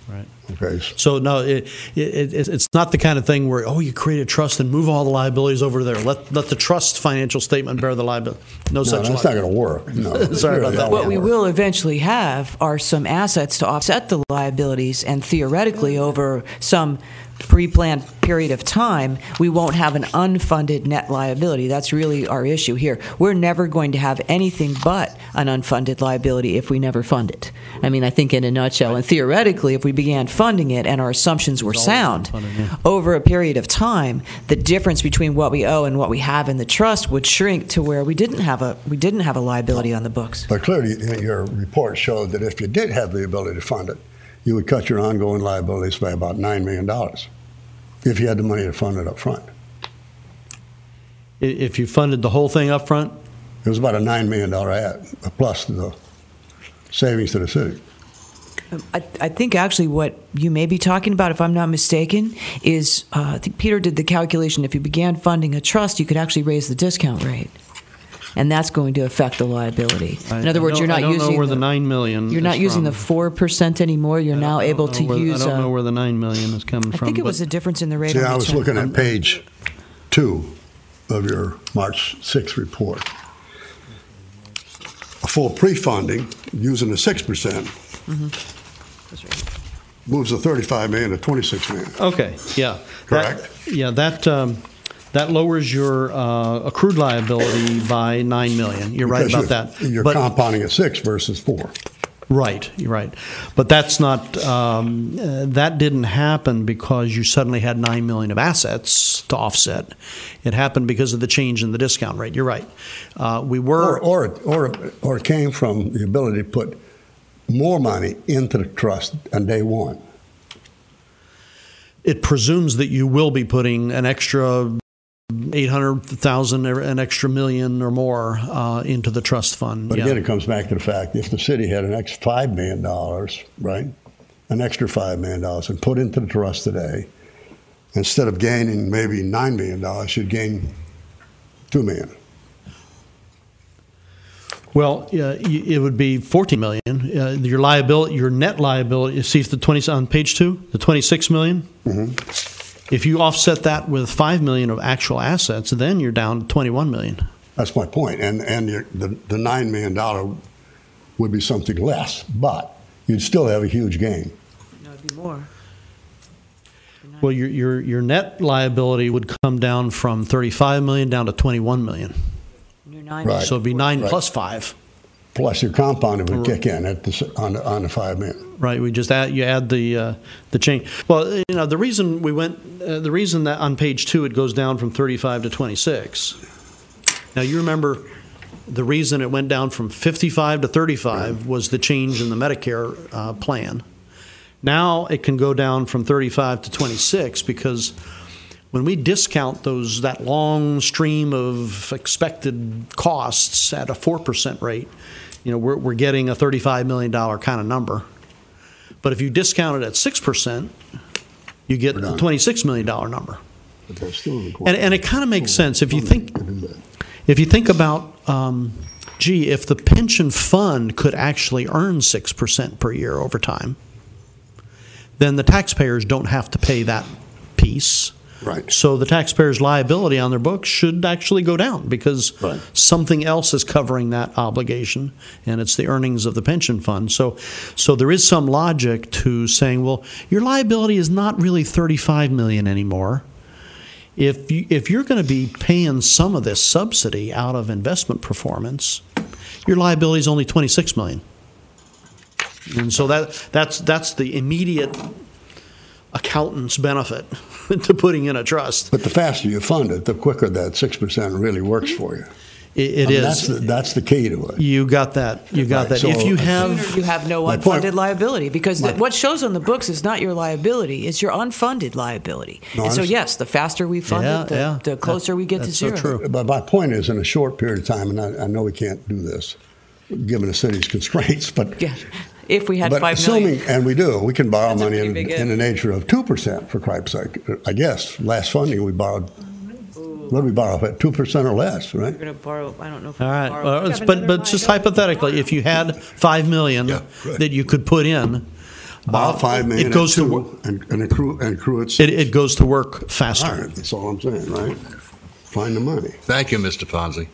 Right. Okay. So no, it's not the kind of thing where you create a trust and move all the liabilities over there. Let the trust financial statement bear the liability. No such. That's not going to work. No. Sorry about that. What we will eventually have are some assets to offset the liabilities, and theoretically, over some pre-planned period of time, we won't have an unfunded net liability. That's really our issue here. We're never going to have anything but an unfunded liability if we never fund it. I mean, I think in a nutshell. And theoretically, if we began funding it and our assumptions were sound, over a period of time, the difference between what we owe and what we have in the trust would shrink to where we didn't have a liability on the books. But clearly, your report showed that if you did have the ability to fund it, you would cut your ongoing liabilities by about $9 million if you had the money to fund it up front. If you funded the whole thing up front? It was about a $9 million add, plus the savings to the city. I think actually what you may be talking about, if I'm not mistaken, is I think Peter did the calculation. If you began funding a trust, you could actually raise the discount rate. And that's going to affect the liability. In other words, you're not using. I don't know where the $9 million. You're not using the 4% anymore. You're now able to use. I don't know where the $9 million is coming from. I think it was a difference in the rate. See, I was looking at page 2 of your March 6th report. A full pre-funding using the 6%. Mm-hmm. That's right. Moves the $35 million to $26 million. Okay. Yeah. Correct. That lowers your accrued liability by $9 million. You're right about that. You're compounding at 6 versus 4. Right, you're right. But that's not. That didn't happen because you suddenly had $9 million of assets to offset. It happened because of the change in the discount rate. You're right. We were, or it came from the ability to put more money into the trust on day one. It presumes that you will be putting an extra 800,000, an extra million or more into the trust fund. But again, it comes back to the fact if the city had an extra $5 million, right, an extra $5 million and put into the trust today, instead of gaining maybe $9 million, you'd gain $2 million. Well, it would be $14 million. Your liability, your net liability. You see on page 2, the $26 million. Mm-hmm. If you offset that with $5 million of actual assets, then you're down to $21 million. That's my point. And the $9 million would be something less, but you'd still have a huge gain. No, it'd be more. Well, your net liability would come down from $35 million down to $21 million. Right. So it'd be 9 plus 5. Plus your compounding would kick in on the $5 million. Right. We just add the change. Well, the reason the reason that on page 2 it goes down from 35 to 26. Now you remember the reason it went down from 55 to 35 was the change in the Medicare plan. Now it can go down from 35 to 26 because when we discount that long stream of expected costs at a 4% rate, we're getting a $35 million kind of number. But if you discount it at 6%, you get a $26 million number. And it kind of makes sense if you think about, if the pension fund could actually earn 6% per year over time, then the taxpayers don't have to pay that piece. Right. So the taxpayers' liability on their books should actually go down because something else is covering that obligation, and it's the earnings of the pension fund. So there is some logic to saying, well, your liability is not really $35 million anymore. If you're going to be paying some of this subsidy out of investment performance, your liability is only $26 million. And so that's the immediate accountant's benefit to putting in a trust. But the faster you fund it, the quicker that 6% really works for you. It is. That's the key to it. You got that. You got that. So if you You have have no unfunded liability because what shows on the books is not your liability; it's your unfunded liability. No, and so, yes, the faster we fund it, the closer we get to that's zero. so true. But my point is, in a short period of time, and I know we can't do this, given the city's constraints, but Yeah. If we had but $5 million. assuming, and we do, we can borrow That's a money pretty big in the nature of 2%, for cripe's sake. I guess last funding we borrowed. What did we borrow? 2% or less, right? We're going to borrow. I don't know if all we right. borrow. Well, but just hypothetically, if you had $5 million that you could put in, Borrow $5 million. it goes to and accrue it. it goes to work faster. All right, that's all I'm saying, right? Find the money. Thank you, Mr. Fonzie.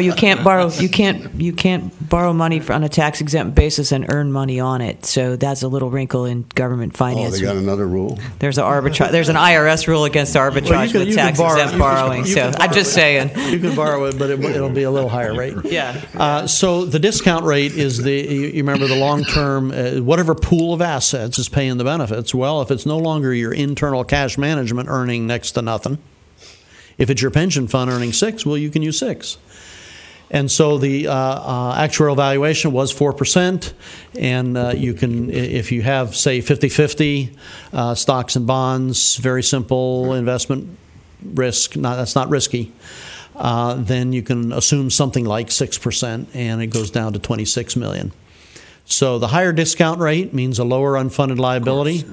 You can't borrow. You can't borrow money on a tax exempt basis and earn money on it. So that's a little wrinkle in government Oh, finance. they got another rule. There's an arbitrage. There's an IRS rule against arbitrage with tax exempt borrowing. So I'm just saying. You can borrow it, but it'll be a little higher rate. Yeah. So the discount rate is you remember the long term, whatever pool of assets is paying the benefits. Well, if it's no longer your internal cash management earning next to nothing, if it's your pension fund earning 6, well, you can use 6. And so the actuarial valuation was 4%, and you can, if you have, say, 50-50 stocks and bonds, very simple investment risk, that's not risky, then you can assume something like 6%, and it goes down to $26 million. So the higher discount rate means a lower unfunded liability,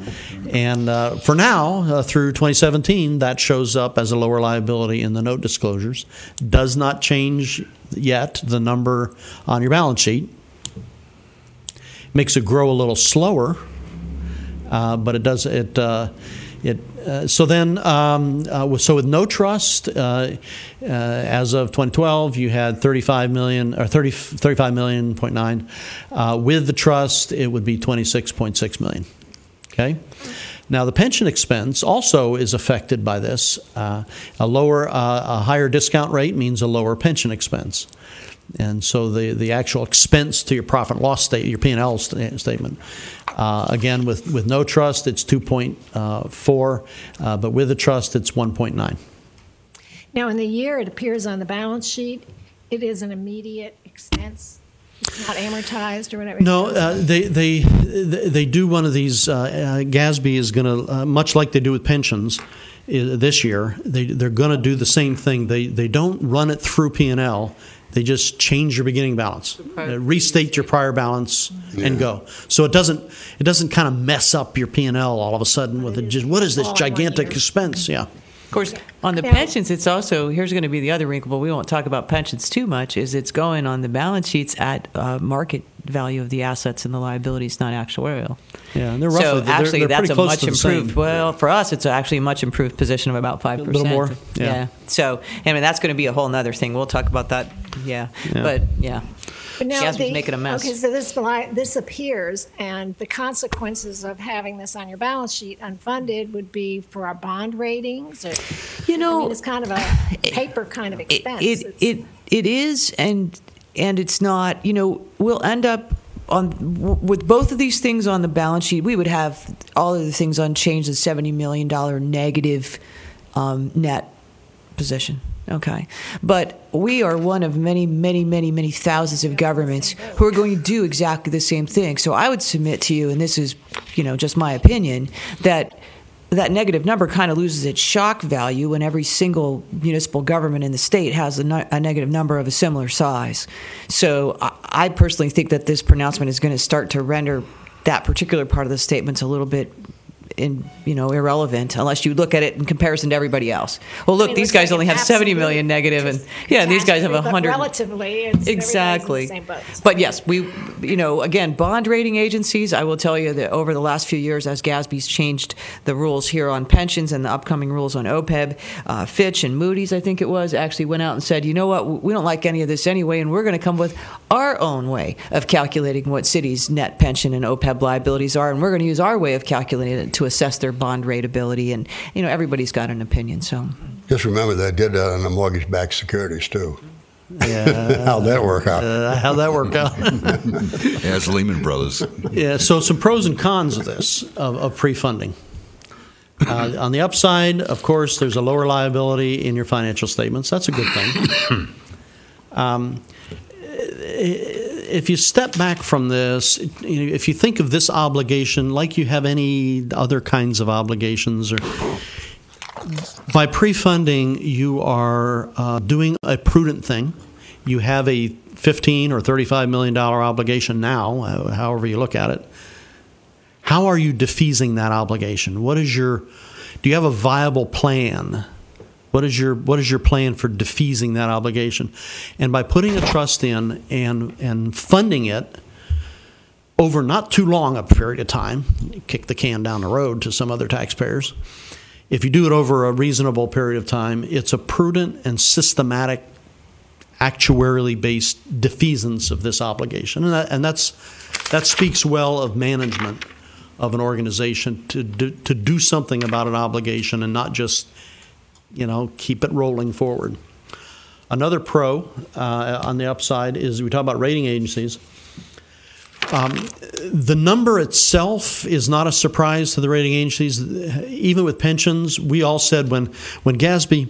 and for now, through 2017, that shows up as a lower liability in the note disclosures. Does not change yet the number on your balance sheet. Makes it grow a little slower, but it does it. So with no trust, as of 2012, you had 35 million or 35 million.9. With the trust, it would be 26.6 million. Okay. Now the pension expense also is affected by this. A higher discount rate means a lower pension expense. And so the actual expense to your profit and loss statement, your P&L statement, again with no trust it's 2.4, but with the trust it's 1.9. Now, in the year it appears on the balance sheet, it is an immediate expense. It's not amortized or whatever. No, they do one of these. GASB is going to, much like they do with pensions this year, they're going to do the same thing. They don't run it through P&L. They just change your beginning balance, restate your prior balance, and go. So it doesn't kind of mess up your P&L all of a sudden with what is this gigantic expense? Yeah. Of course, on the pensions, it's also, here's going to be the other wrinkle, but we won't talk about pensions too much, is it's going on the balance sheets at market value of the assets and the liabilities, not actuarial. Yeah, and they're roughly, so actually, they're that's a close much to the improved. same. Well, for us, it's actually a much improved position of about 5%. A little more, yeah. So, I mean, that's going to be a whole other thing. We'll talk about that. Yeah. But yeah. But now GASB's making a mess. Okay, so this appears, and the consequences of having this on your balance sheet unfunded would be for our bond ratings. Or, I mean, it's kind of a paper kind of expense. It is, and it's not. We'll end up with both of these things on the balance sheet. We would have all of the things unchanged, a $70 million negative net position. Okay. But we are one of many, many, many, many thousands of governments who are going to do exactly the same thing. So I would submit to you, and this is, just my opinion, that negative number kind of loses its shock value when every single municipal government in the state has a negative number of a similar size. So I personally think that this pronouncement is going to start to render that particular part of the statements a little bit irrelevant unless you look at it in comparison to everybody else. Well, look, these guys only have 70 million negative, and these guys have 100. Relatively, it's exactly. In the same boat. But yes, we, again, bond rating agencies. I will tell you that over the last few years, as GASB's changed the rules here on pensions and the upcoming rules on OPEB, Fitch and Moody's, I think it was, actually went out and said, you know what, we don't like any of this anyway, and we're going to come with our own way of calculating what cities' net pension and OPEB liabilities are, and we're going to use our way of calculating it to assess their bond rateability, and everybody's got an opinion. So just remember they did that on the mortgage-backed securities too. Yeah. How'd that work out? How'd that work out? Yeah, it's Lehman Brothers. Yeah, so some pros and cons of this, of pre-funding. On the upside, of course, there's a lower liability in your financial statements. That's a good thing. If you step back from this, if you think of this obligation like you have any other kinds of obligations, or by pre-funding, you are doing a prudent thing. You have a $15 or $35 million obligation now, however you look at it. How are you defeasing that obligation? Do you have a viable plan? What is your plan for defeasing that obligation? And by putting a trust in and funding it over not too long a period of time, kick the can down the road to some other taxpayers. If you do it over a reasonable period of time, it's a prudent and systematic, actuarially based defeasance of this obligation, and that speaks well of management of an organization to do something about an obligation and not just keep it rolling forward. Another pro on the upside is we talk about rating agencies. The number itself is not a surprise to the rating agencies. Even with pensions, we all said when GASB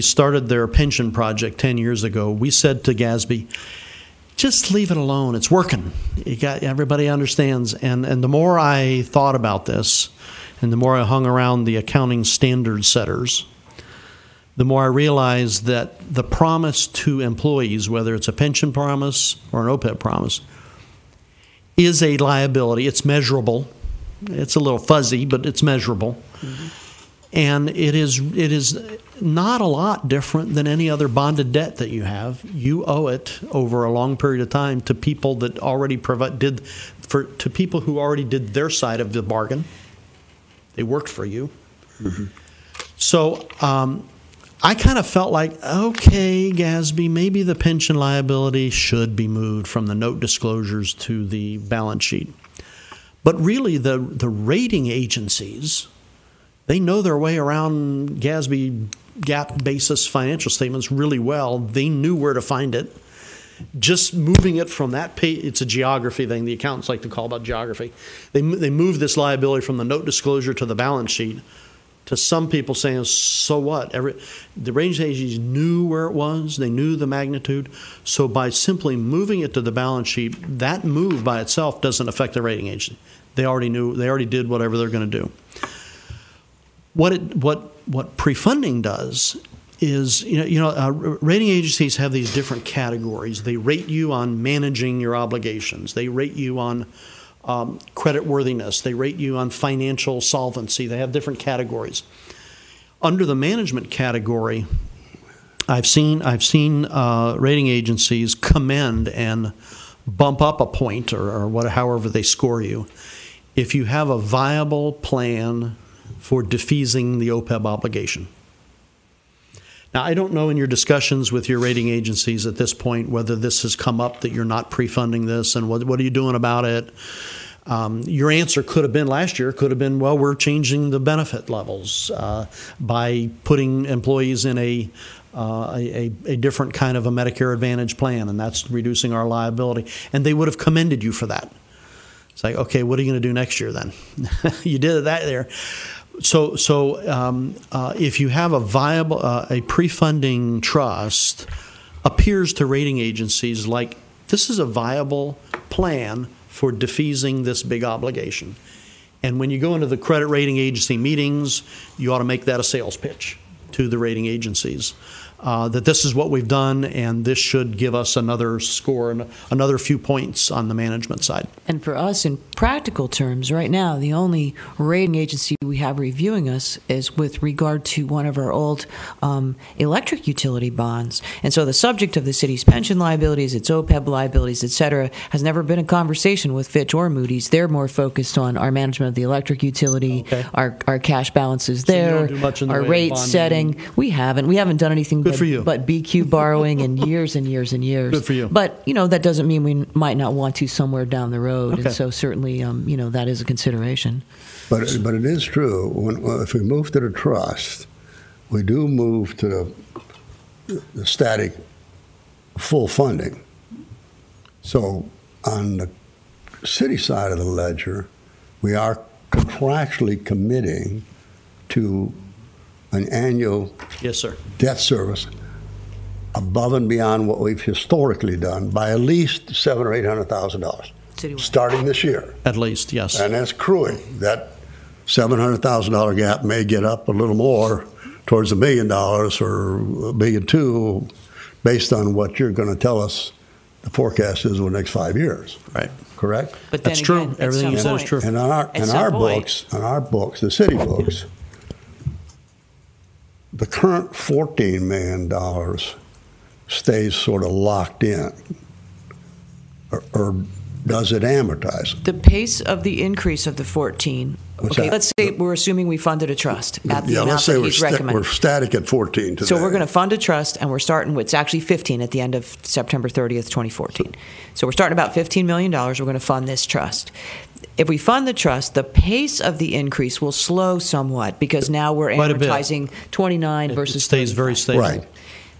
started their pension project 10 years ago, we said to GASB, just leave it alone. It's working. Everybody understands. And the more I thought about this, and the more I hung around the accounting standard setters, the more I realized that the promise to employees, whether it's a pension promise or an OPEB promise, is a liability. It's measurable. It's a little fuzzy, but it's measurable. Mm-hmm. And it is not a lot different than any other bonded debt that you have. You owe it over a long period of time to people that already to people who already did their side of the bargain. They worked for you. Mm-hmm. So I kind of felt like, okay, GASB, maybe the pension liability should be moved from the note disclosures to the balance sheet. But really, the rating agencies, they know their way around GASB GAAP basis financial statements really well. They knew where to find it. Just moving it from that page, it's a geography thing. The accountants like to call about geography. They move this liability from the note disclosure to the balance sheet. To some people saying, so what? The rating agencies knew where it was. They knew the magnitude. So by simply moving it to the balance sheet, that move by itself doesn't affect the rating agency. They already knew. They already did whatever they're going to do. What pre-funding does is, rating agencies have these different categories. They rate you on managing your obligations. They rate you on credit worthiness. They rate you on financial solvency. They have different categories. Under the management category, I've seen rating agencies commend and bump up a point or however they score you if you have a viable plan for defeasing the OPEB obligation. Now, I don't know in your discussions with your rating agencies at this point whether this has come up that you're not pre-funding this and what are you doing about it. Your answer could have been last year, well, we're changing the benefit levels by putting employees in a different kind of a Medicare Advantage plan, and that's reducing our liability. And they would have commended you for that. It's like, okay, what are you going to do next year then? You did that there. So if you have a viable, a pre-funding trust, appears to rating agencies like this is a viable plan for defeasing this big obligation. And when you go into the credit rating agency meetings, you ought to make that a sales pitch to the rating agencies. That this is what we've done, and this should give us another score and another few points on the management side. And for us, in practical terms, right now, the only rating agency we have reviewing us is with regard to one of our old electric utility bonds. And so the subject of the city's pension liabilities, its OPEB liabilities, et cetera, has never been a conversation with Fitch or Moody's. They're more focused on our management of the electric utility, okay, our cash balances there, our rate setting. We haven't done anything but BQ borrowing in years and years and years. Good for you. But, that doesn't mean we might not want to somewhere down the road. Okay. And so certainly, that is a consideration. But it is true. If we move to the trust, we do move to the static full funding. So on the city side of the ledger, we are contractually committing to an annual Yes, sir. debt service above and beyond what we've historically done by at least $700,000 or $800,000 Citywide. starting this year. At least, yes. And that's accruing. That $700,000 gap may get up a little more towards $1 million or $1.2 million based on what you're going to tell us the forecast is over the next 5 years. Right. Correct? But then That's again, true. at Everything some you said is point- true. And on our books, the city books, the current $14 million stays sort of locked in, or does it amortize? The pace of the increase of the 14. What's Okay, that? let's say we're assuming we funded a trust at the Yeah, amount let's say that we're, he's recommending. we're static at 14 today. So we're going to fund a trust, and we're starting with, it's actually 15 at the end of September 30th, 2014. So we're starting about $15 million. We're going to fund this trust. If we fund the trust, the pace of the increase will slow somewhat because now we're Quite a bit. amortizing 29 versus It stays 35. very stable. Right.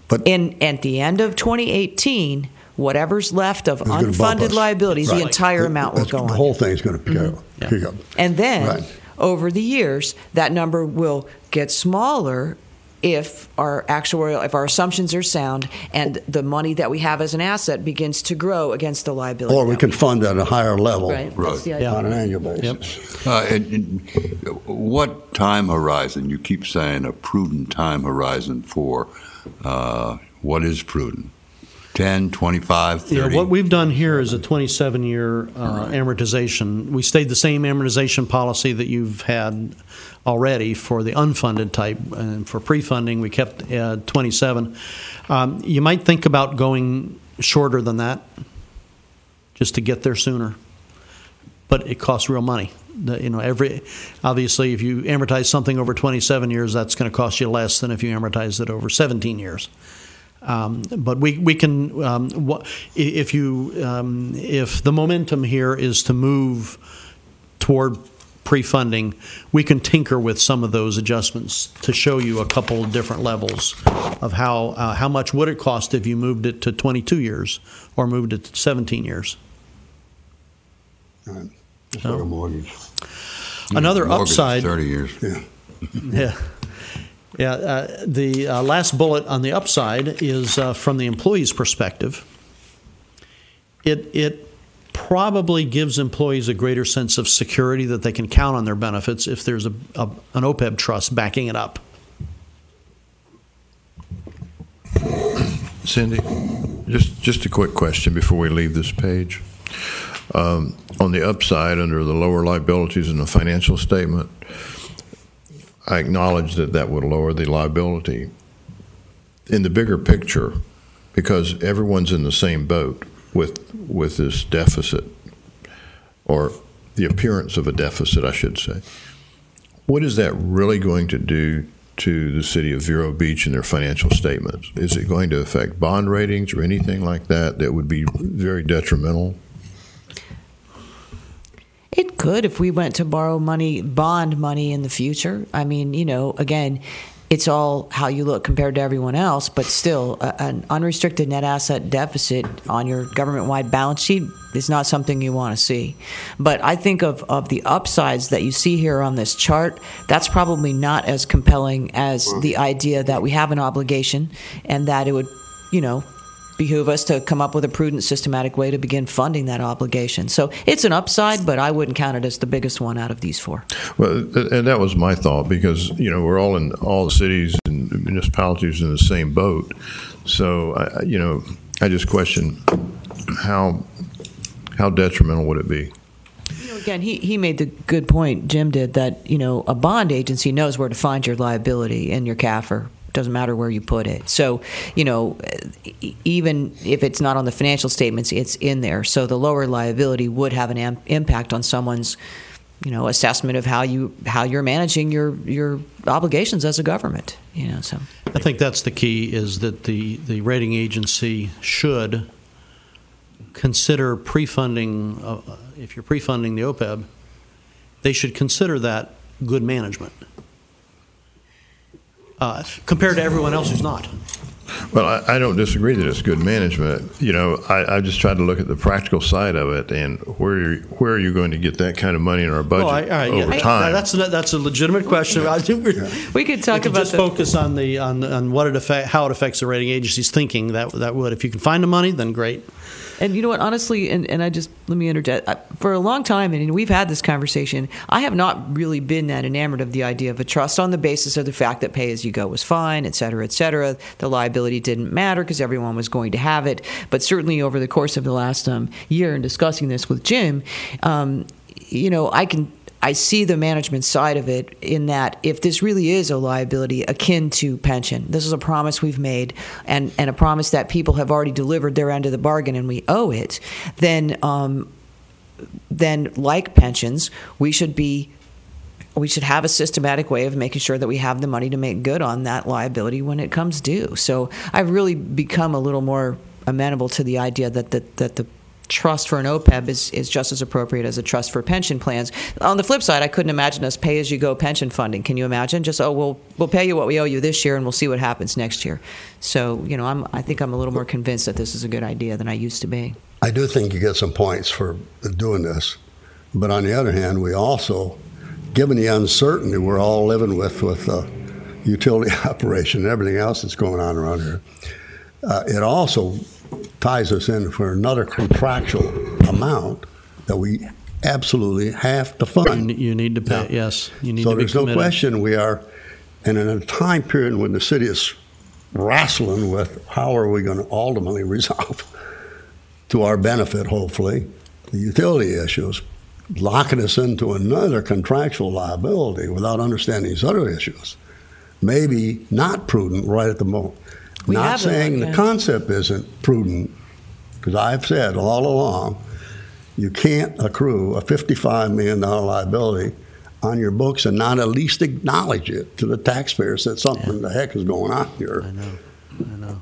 But At the end of 2018, whatever's left of It's gonna bump unfunded us. liabilities, the Right. entire amount will That's- go the on. whole thing's going to pick up. And then, Right. over the years, that number will get smaller if our assumptions are sound and the money that we have as an asset begins to grow against the liability. Or we that can fund at a higher level Right. That's the idea. on an annual basis. And what time horizon? You keep saying a prudent time horizon for what is prudent? 10, 25, 30? Yeah, what we've done here is a 27-year amortization. We stayed the same amortization policy that you've had already for the unfunded type. And for pre-funding, we kept 27. You might think about going shorter than that just to get there sooner. But it costs real money. Obviously, if you amortize something over 27 years, that's going to cost you less than if you amortize it over 17 years. But we can, if the momentum here is to move toward pre-funding, we can tinker with some of those adjustments to show you a couple of different levels of how much would it cost if you moved it to 22 years or moved it to 17 years. Right. It's like a mortgage. Another Mortgage is upside. 30 years. Yeah. Yeah. Yeah, the last bullet on the upside is from the employee's perspective. It probably gives employees a greater sense of security that they can count on their benefits if there's an OPEB trust backing it up. Cindy, just a quick question before we leave this page. On the upside, under the lower liabilities in the financial statement, I acknowledge that would lower the liability. In the bigger picture, because everyone's in the same boat with this deficit, or the appearance of a deficit, I should say, what is that really going to do to the City of Vero Beach and their financial statements? Is it going to affect bond ratings or anything like that would be very detrimental? It could if we went to borrow money, bond money in the future. I mean, again, it's all how you look compared to everyone else, but still, an unrestricted net asset deficit on your government-wide balance sheet is not something you want to see. But I think of the upsides that you see here on this chart, that's probably not as compelling as the idea that we have an obligation and that it would, behoove us to come up with a prudent, systematic way to begin funding that obligation. So it's an upside, but I wouldn't count it as the biggest one out of these four. Well, and that was my thought, because we're all in all the cities and municipalities in the same boat. So I just question how detrimental would it be? Again, he made the good point, Jim did, that a bond agency knows where to find your liability in your CAFR. Doesn't matter where you put it. So, even if it's not on the financial statements, it's in there. So the lower liability would have an impact on someone's, assessment of how you're managing your obligations as a government. So I think that's the key, is that the rating agency should consider pre-funding. If you're pre-funding the OPEB, they should consider that good management. Compared to everyone else who's not. Well, I don't disagree that it's good management. I just tried to look at the practical side of it, and where are you going to get that kind of money in our budget over time? That's a legitimate question. We could talk about just focus on how it affects the rating agency's thinking. That would, if you can find the money, then great. And you know what, honestly, and let me interject. For a long time, and we've had this conversation, I have not really been that enamored of the idea of a trust on the basis of the fact that pay-as-you-go was fine, et cetera, et cetera. The liability didn't matter because everyone was going to have it. But certainly over the course of the last year in discussing this with Jim, I see the management side of it in that if this really is a liability akin to pension, this is a promise we've made and a promise that people have already delivered their end of the bargain and we owe it, then like pensions, we should have a systematic way of making sure that we have the money to make good on that liability when it comes due. So I've really become a little more amenable to the idea that the trust for an OPEB is just as appropriate as a trust for pension plans. On the flip side, I couldn't imagine us pay-as-you-go pension funding. Can you imagine? Just, we'll pay you what we owe you this year, and we'll see what happens next year. So, I think I'm a little more convinced that this is a good idea than I used to be. I do think you get some points for doing this. But on the other hand, we also, given the uncertainty we're all living with utility operation and everything else that's going on around here, it also ties us in for another contractual amount that we absolutely have to fund. You need to pay, yes. You need so to be there's committed. no question we are, and in a time period when the city is wrestling with how are we going to ultimately resolve, to our benefit, hopefully, the utility issues, locking us into another contractual liability without understanding these other issues, maybe not prudent right at the moment. Not saying the concept isn't prudent, because I've said all along, you can't accrue a $55 million liability on your books and not at least acknowledge it to the taxpayers that something the heck is going on here. I know.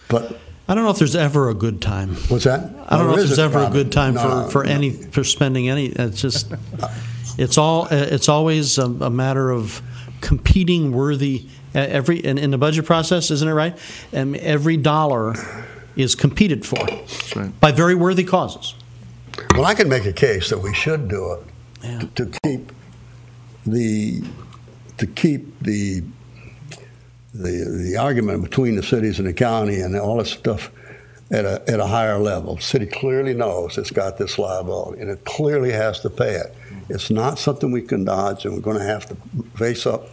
But I don't know if there's ever a good time. What's that? I don't know if there's ever a good time for spending any. It's just it's always a matter of competing worthy. In the budget process, isn't it right? Every dollar is competed for by very worthy causes. Well, I can make a case that we should do it to keep the argument between the cities and the county and all this stuff at a higher level. The city clearly knows it's got this liability, and it clearly has to pay it. It's not something we can dodge, and we're going to have to face up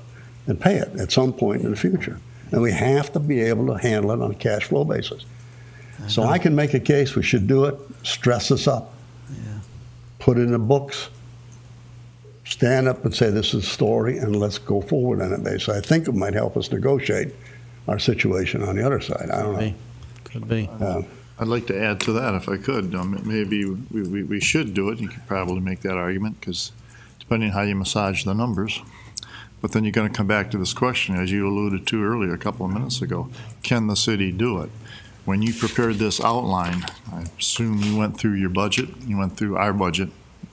and pay it at some point in the future. And we have to be able to handle it on a cash flow basis. So I can make a case we should do it, stress this up, put it in the books, stand up and say this is the story, and let's go forward on it basically. I think it might help us negotiate our situation on the other side. I don't know. Could be. I'd like to add to that if I could. Maybe we should do it. You could probably make that argument because depending on how you massage the numbers. But then you're going to come back to this question, as you alluded to earlier a couple of minutes ago. Can the city do it? When you prepared this outline, I assume you went through your budget, you went through our budget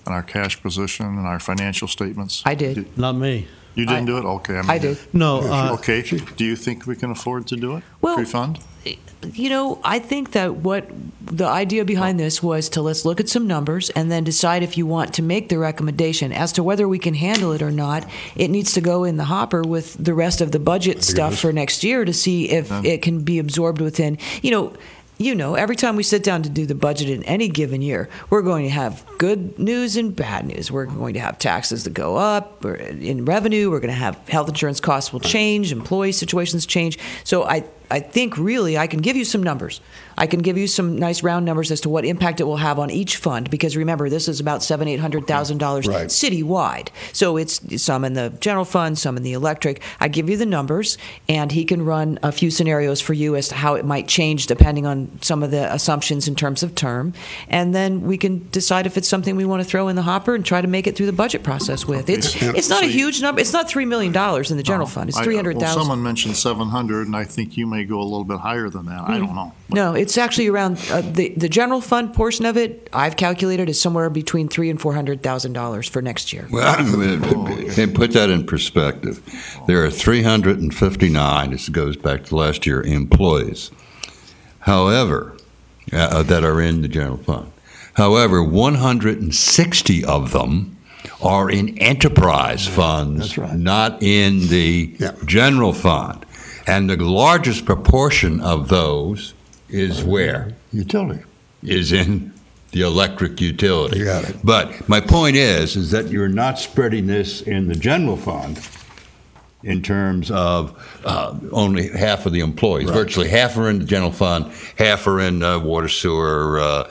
and our cash position and our financial statements. I did. Not me. You didn't do it? Okay. I did. No. Okay. Do you think we can afford to do it? Well, pre-fund? I think that what the idea behind this was to let's look at some numbers and then decide if you want to make the recommendation. As to whether we can handle it or not, it needs to go in the hopper with the rest of the budget stuff for next year to see if it can be absorbed within, every time we sit down to do the budget in any given year, we're going to have good news and bad news. We're going to have taxes that go up in revenue. We're going to have health insurance costs will change, employee situations change. So I think really I can give you some numbers. I can give you some nice round numbers as to what impact it will have on each fund, because remember, this is about $700,000-800,000 citywide. So it's some in the general fund, some in the electric. I give you the numbers, and he can run a few scenarios for you as to how it might change depending on some of the assumptions in terms of term, and then we can decide if it's something we want to throw in the hopper and try to make it through the budget process with. It's not a huge number. It's not $3 million in the general fund. It's $300,000. Well, someone mentioned 700, and I think you may may go a little bit higher than that. I don't know. No, it's actually around the general fund portion of it. I've calculated is somewhere between $300,000 and $400,000 for next year. Well, and put that in perspective. There are 359, this goes back to last year, employees, however, that are in the general fund. However, 160 of them are in enterprise funds, not in the general fund. And the largest proportion of those is where? Utility. Is in the electric utility. You got it. But my point is that you're not spreading this in the general fund in terms of only half of the employees. Right. Virtually half are in the general fund, half are in water, sewer,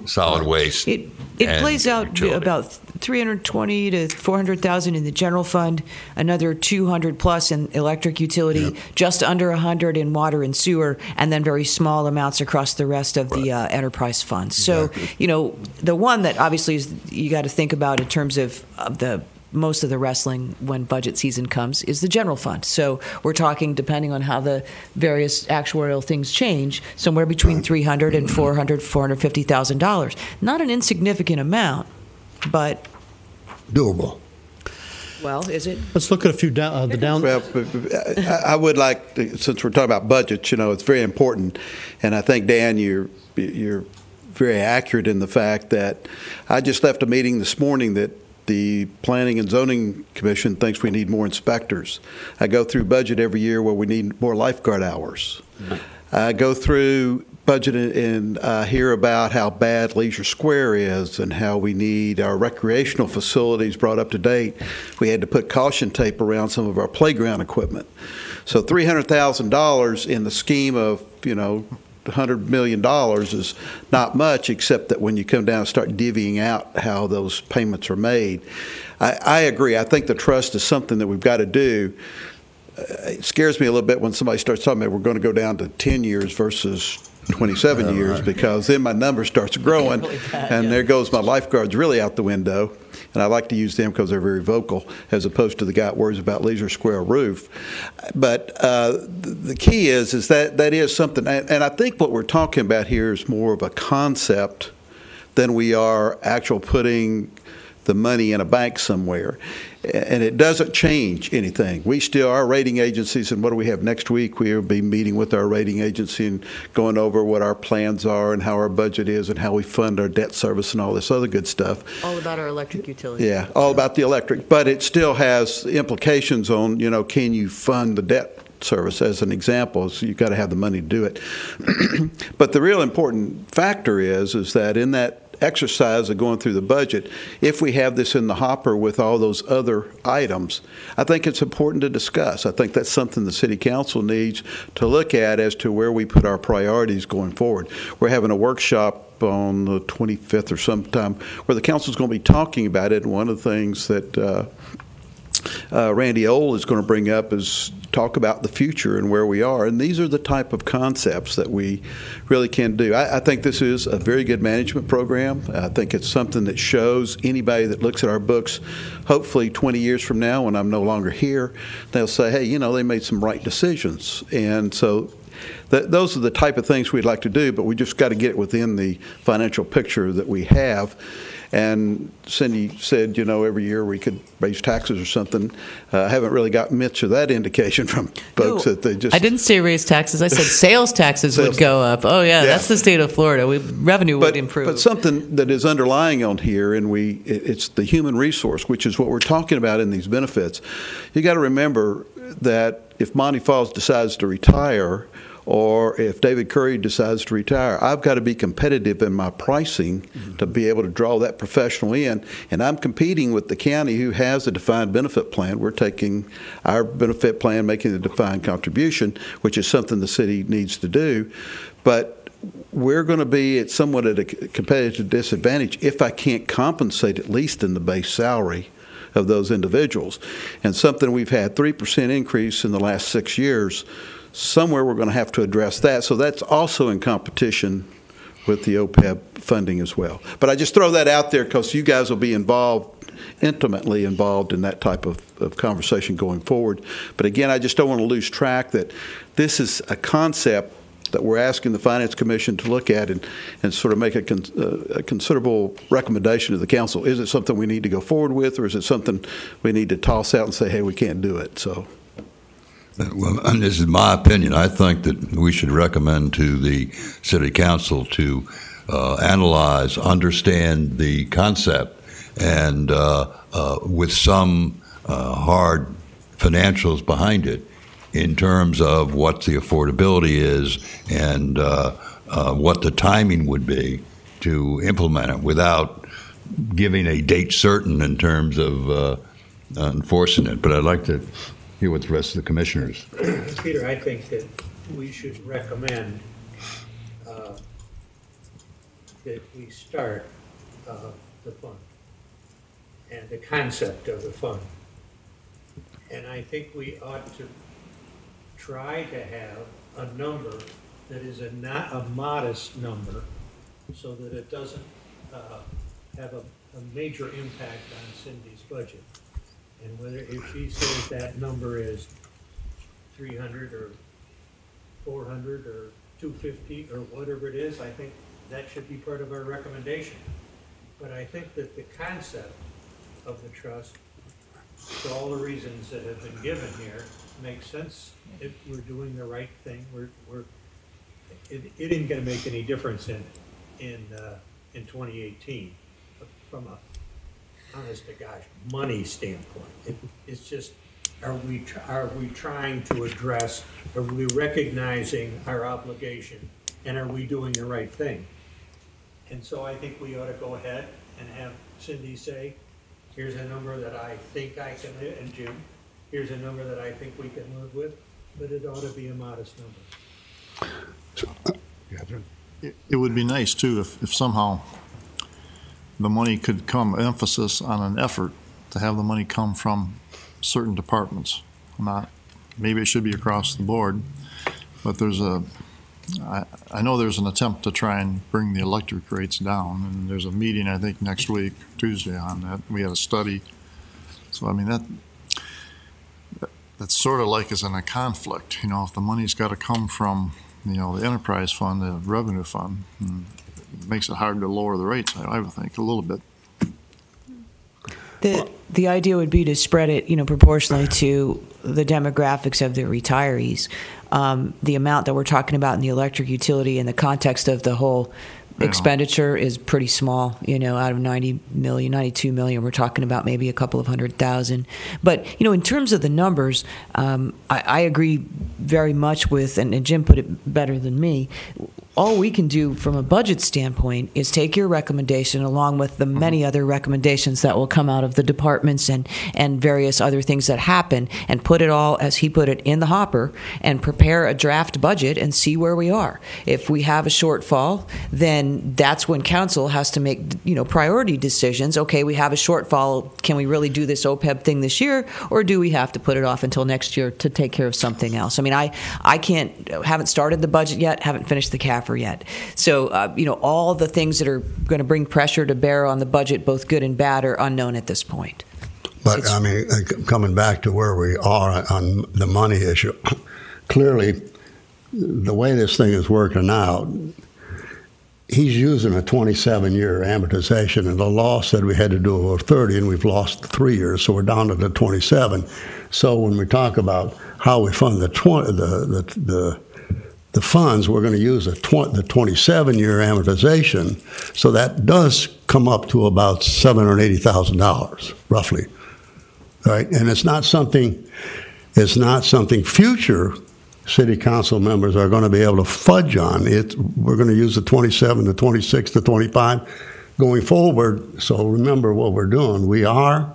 solid waste. It plays out utility. about 320 to 400,000 in the general fund, another 200 plus in electric utility, just under 100 in water and sewer, and then very small amounts across the rest of the enterprise funds. So, the one that obviously is you got to think about in terms of the most of the wrestling when budget season comes is the general fund. So we're talking, depending on how the various actuarial things change, somewhere between $300,000 and $450,000. Not an insignificant amount, but doable. Well, is it? Let's look at a few down. Well, I would like, since we're talking about budgets, it's very important, and I think, Dan, you're very accurate in the fact that I just left a meeting this morning that the Planning and Zoning Commission thinks we need more inspectors. I go through budget every year where we need more lifeguard hours. I go through budget and hear about how bad Leisure Square is and how we need our recreational facilities brought up to date. We had to put caution tape around some of our playground equipment. So $300,000 in the scheme of, $100 million is not much, except that when you come down and start divvying out how those payments are made. I agree. I think the trust is something that we've got to do. It scares me a little bit when somebody starts talking about we're going to go down to 10 years versus 27 years, because then my number starts growing, really bad, and there goes my lifeguards really out the window. And I like to use them because they're very vocal, as opposed to the guy that worries about Leisure Square roof. But the key is that is something, and I think what we're talking about here is more of a concept than we are actual putting the money in a bank somewhere. And it doesn't change anything. We still are rating agencies, and what do we have next week? We'll be meeting with our rating agency and going over what our plans are and how our budget is and how we fund our debt service and all this other good stuff. All about our electric utility. Yeah, all about the electric. But it still has implications on, can you fund the debt service as an example? So you've got to have the money to do it. But the real important factor is that in that exercise of going through the budget, if we have this in the hopper with all those other items, I think it's important to discuss. I think that's something the City Council needs to look at as to where we put our priorities going forward. We're having a workshop on the 25th or sometime where the council's going to be talking about it, and one of the things that Randy Ohl is going to bring up is talk about the future and where we are. And these are the type of concepts that we really can do. I think this is a very good management program. I think it's something that shows anybody that looks at our books, hopefully 20 years from now when I'm no longer here, they'll say, hey, they made some right decisions. And so those are the type of things we'd like to do, but we just got to get it within the financial picture that we have. And Cindy said, every year we could raise taxes or something. I haven't really got much of that indication from folks that they just... I didn't say raise taxes. I said sales taxes would go up. Oh, yeah, that's the state of Florida. Revenue would improve. But something that is underlying on here, and it's the human resource, which is what we're talking about in these benefits. You got to remember that if Monty Falls decides to retire, or if David Curry decides to retire, I've got to be competitive in my pricing to be able to draw that professional in. And I'm competing with the county who has a defined benefit plan. We're taking our benefit plan, making a defined contribution, which is something the city needs to do. But we're going to be somewhat at a competitive disadvantage if I can't compensate at least in the base salary of those individuals. And something we've had 3% increase in the last 6 years. Somewhere we're going to have to address that. So that's also in competition with the OPEB funding as well. But I just throw that out there because you guys will be involved intimately involved in that type of conversation going forward. But again, I just don't want to lose track that this is a concept that we're asking the Finance Commission to look at and sort of make a considerable recommendation to the council. Is it something we need to go forward with, or is it something we need to toss out and say, hey, we can't do it? So. Well, and this is my opinion. I think that we should recommend to the City Council to analyze, understand the concept, and with some hard financials behind it in terms of what the affordability is and what the timing would be to implement it without giving a date certain in terms of enforcing it. But I'd like to hear what the rest of the commissioners. Peter, I think that we should recommend that we start the fund and the concept of the fund. And I think we ought to try to have a number that is not a modest number so that it doesn't have a major impact on Cindy's budget. And whether if she says that number is 300 or 400 or 250 or whatever it is, I think that should be part of our recommendation. But I think that the concept of the trust, for all the reasons that have been given here, makes sense. If we're doing the right thing, it isn't going to make any difference in 2018 from a honest to gosh money standpoint. It's just, are we trying to address, are we recognizing our obligation, and are we doing the right thing? And so I think we ought to go ahead and have Cindy say, here's a number that I think I can live, and Jim, here's a number that I think we can live with, but it ought to be a modest number. It would be nice too if somehow the money could come, emphasis on an effort to have the money come from certain departments. Not, maybe it should be across the board, but I know there's an attempt to try and bring the electric rates down, and there's a meeting I think next week, Tuesday, on that. We had a study. So I mean that's sort of like is in a conflict. You know, if the money's got to come from, you know, the enterprise fund, the revenue fund, it makes it hard to lower the rates, I would think, a little bit. The idea would be to spread it, you know, proportionally to the demographics of the retirees. The amount that we're talking about in the electric utility in the context of the whole expenditure is pretty small, you know, out of 90 million, 92 million, we're talking about maybe a couple of 100,000. But, you know, in terms of the numbers, I agree very much with, and Jim put it better than me, all we can do from a budget standpoint is take your recommendation along with the many other recommendations that will come out of the departments and various other things that happen and put it all, as he put it, in the hopper and prepare a draft budget and see where we are. If we have a shortfall, then that's when council has to make, you know, priority decisions. Okay, we have a shortfall. Can we really do this OPEB thing this year, or do we have to put it off until next year to take care of something else? I mean, I haven't started the budget yet, haven't finished the CAFR yet. So, you know, all the things that are going to bring pressure to bear on the budget, both good and bad, are unknown at this point. But, I mean, coming back to where we are on the money issue, clearly, the way this thing is working out, he's using a 27-year amortization, and the law said we had to do over 30, and we've lost 3 years, so we're down to the 27. So when we talk about how we fund the funds, we're going to use the 27-year amortization, so that does come up to about $780,000, roughly. Right, and it's not something future city council members are going to be able to fudge on. We're going to use the 27, the 26, the 25 going forward. So remember what we're doing. We are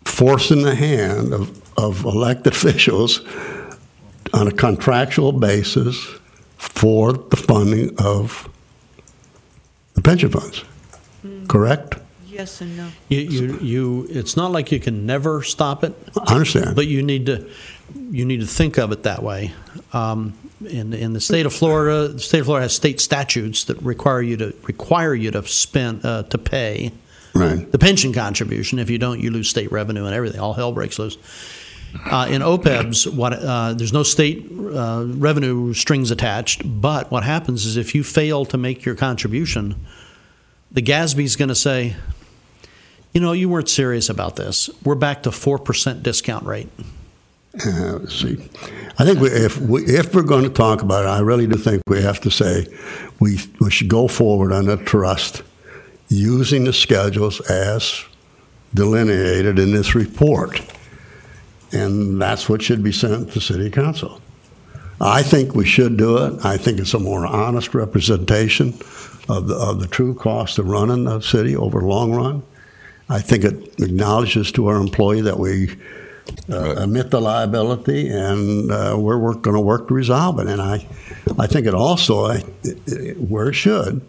forcing the hand of elected officials on a contractual basis for the funding of the pension funds. Correct? Yes and no. It's not like you can never stop it. I understand. But you need to think of it that way. In the state of Florida, has state statutes that require you to spend to pay Right. The pension contribution, if you don't, you lose state revenue and everything. All hell breaks loose. In OPEBs, there's no state revenue strings attached, but what happens is if you fail to make your contribution, the GASB's going to say, you weren't serious about this. We're back to 4% discount rate. See, I think if we're going to talk about it, I really do think we have to say we should go forward on a trust using the schedules as delineated in this report. And that's what should be sent to City Council. I think we should do it. I think it's a more honest representation of the true cost of running the city over the long run. I think it acknowledges to our employee that we admit the liability, and we're going to work to resolve it. And I think it also, where it should,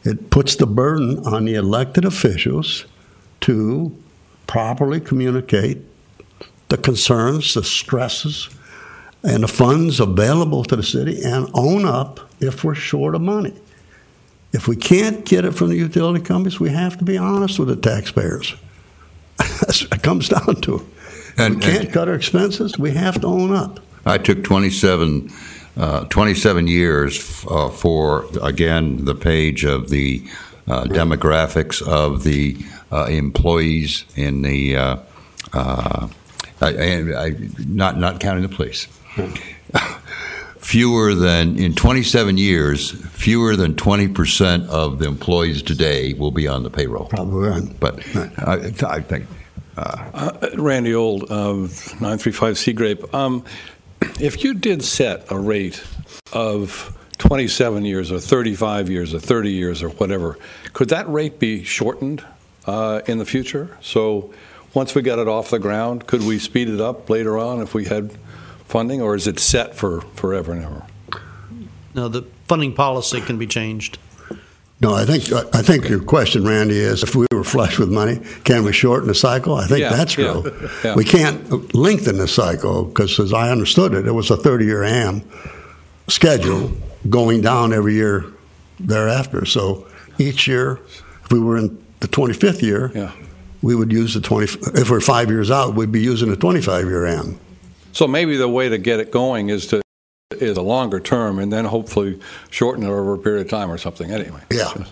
it puts the burden on the elected officials to properly communicate the concerns, the stresses, and the funds available to the city, and own up if we're short of money. If we can't get it from the utility companies, we have to be honest with the taxpayers. That's what it comes down to. If we can't cut our expenses, we have to own up. I took 27 years for, again, the page of the demographics of the employees in the, not counting the police. In 27 years, fewer than 20% of the employees today will be on the payroll. Probably right. But I think. Randy Old of 935 Seagrape. If you did set a rate of 27 years or 35 years or 30 years or whatever, could that rate be shortened in the future? So once we got it off the ground, could we speed it up later on if we had funding, or is it set for forever and ever? No, the funding policy can be changed. No, I think your question, Randy, is if we were flush with money, can we shorten the cycle? I think that's true. Yeah. We can't lengthen the cycle because, as I understood it, it was a 30-year AM schedule going down every year thereafter. So each year, if we were in the 25th year, we would use the 20. If we're 5 years out, we'd be using the 25-year AM. So maybe the way to get it going is a longer term, and then hopefully shorten it over a period of time or something. Anyway,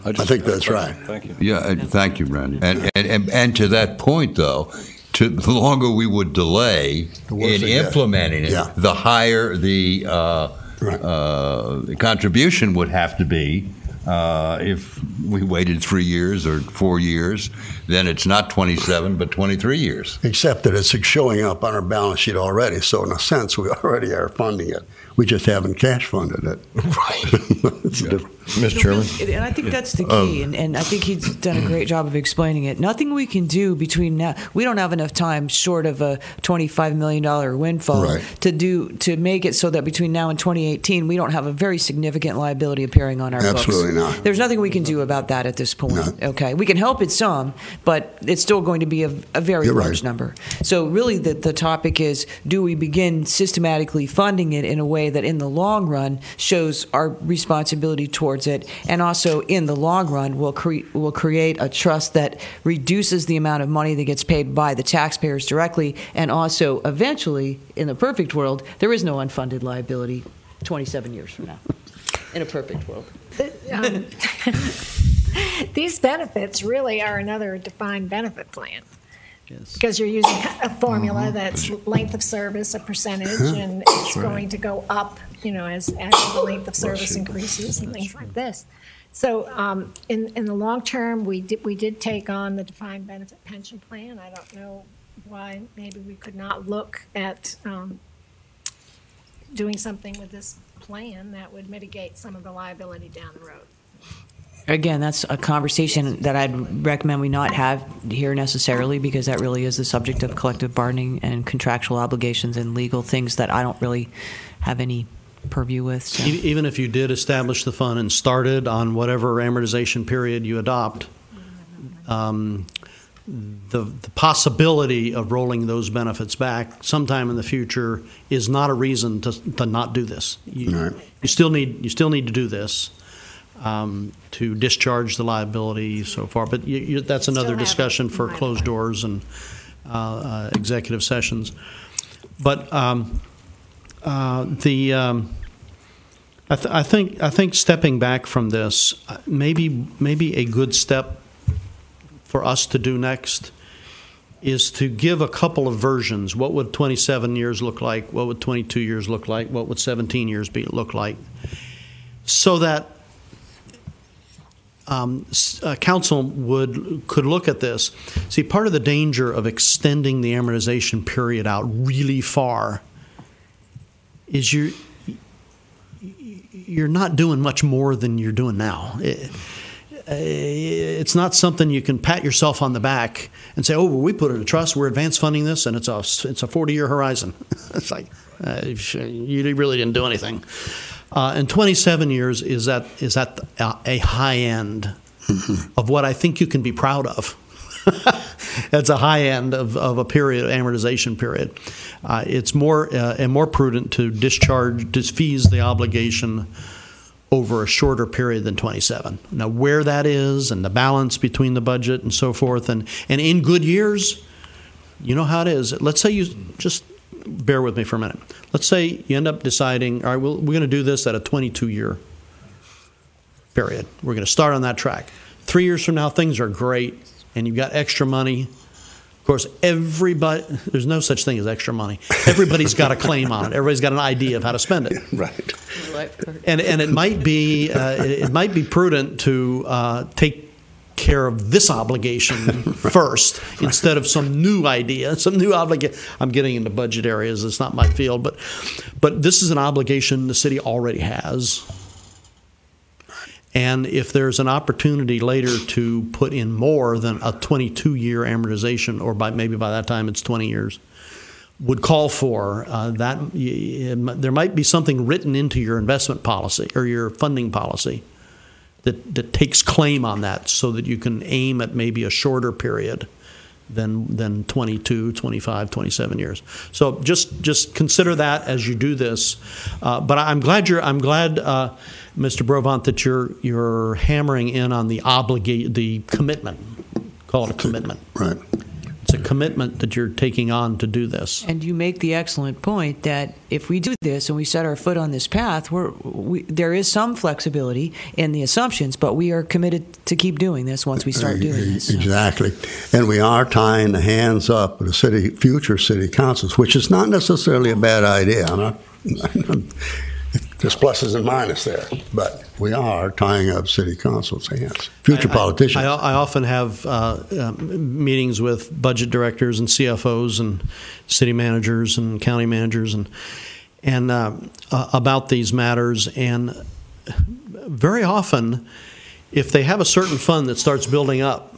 I think that's right. Thank you. Yeah, thank you, Randy. And to that point, though, the longer we would delay in implementing it, the higher the contribution would have to be. If we waited 3 years or 4 years, then it's not 27 but 23 years. Except that it's showing up on our balance sheet already. So in a sense, we already are funding it. We just haven't cash funded it. Right. Mr. Chairman? And I think that's the key, and I think he's done a great job of explaining it. Nothing we can do between now. We don't have enough time, short of a $25 million windfall, to make it so that between now and 2018, we don't have a very significant liability appearing on our books. Absolutely not. There's nothing we can do about that at this point. No. Okay, we can help it some, but it's still going to be a very large number. So really, the topic is: do we begin systematically funding it in a way that, in the long run, shows our responsibility towards it, and also in the long run will create a trust that reduces the amount of money that gets paid by the taxpayers directly, and also eventually, in the perfect world, there is no unfunded liability 27 years from now. In a perfect world. These benefits really are another defined benefit plan. Because you're using a formula that's length of service, a percentage, and it's going to go up, as the length of service increases and things like this. So in the long term, we did take on the defined benefit pension plan. I don't know why maybe we could not look at doing something with this plan that would mitigate some of the liability down the road. Again, that's a conversation that I'd recommend we not have here necessarily, because that really is the subject of collective bargaining and contractual obligations and legal things that I don't really have any purview with. So. Even if you did establish the fund and started on whatever amortization period you adopt, the possibility of rolling those benefits back sometime in the future is not a reason to not do this. You still need to do this. to discharge the liability so far. But that's another discussion for closed doors and executive sessions. But I think stepping back from this, maybe a good step for us to do next is to give a couple of versions. What would 27 years look like? What would 22 years look like? What would 17 years look like? So that council could look at this. See, part of the danger of extending the amortization period out really far is you're not doing much more than you're doing now. It's not something you can pat yourself on the back and say, "Oh, well, we put it in a trust. We're advance funding this, and it's a 40-year horizon." It's like you really didn't do anything. And 27 years is at a high end of what I think you can be proud of. That's a high end of a period, amortization period. It's more prudent to disfease the obligation over a shorter period than 27. Now, where that is and the balance between the budget and so forth, and in good years, you know how it is. Let's say you just bear with me for a minute. Let's say you end up deciding, all right, we're going to do this at a 22-year period. We're going to start on that track. 3 years from now, things are great, and you've got extra money. Of course, there's no such thing as extra money. Everybody's got a claim on it. Everybody's got an idea of how to spend it. Right. And it might be prudent to take care of this obligation first instead of some new idea, some new obligation. I'm getting into budget areas. It's not my field, but this is an obligation the city already has. And if there's an opportunity later to put in more than a 22-year amortization, or maybe by that time it's 20 years, would call for that, there might be something written into your investment policy or your funding policy that takes claim on that, so that you can aim at maybe a shorter period than 22, 25, 27 years. So just consider that as you do this. But I'm glad, Mr. Brovant, that you're hammering in on the commitment. Call it a commitment. Right. It's a commitment that you're taking on to do this. And you make the excellent point that if we do this and we set our foot on this path, there is some flexibility in the assumptions, but we are committed to keep doing this once we start doing this. Exactly. And we are tying the hands up of the future city councils, which is not necessarily a bad idea. There's pluses and minuses there, but we are tying up city council's hands, future politicians. I often have meetings with budget directors and CFOs and city managers and county managers and about these matters. And very often, if they have a certain fund that starts building up,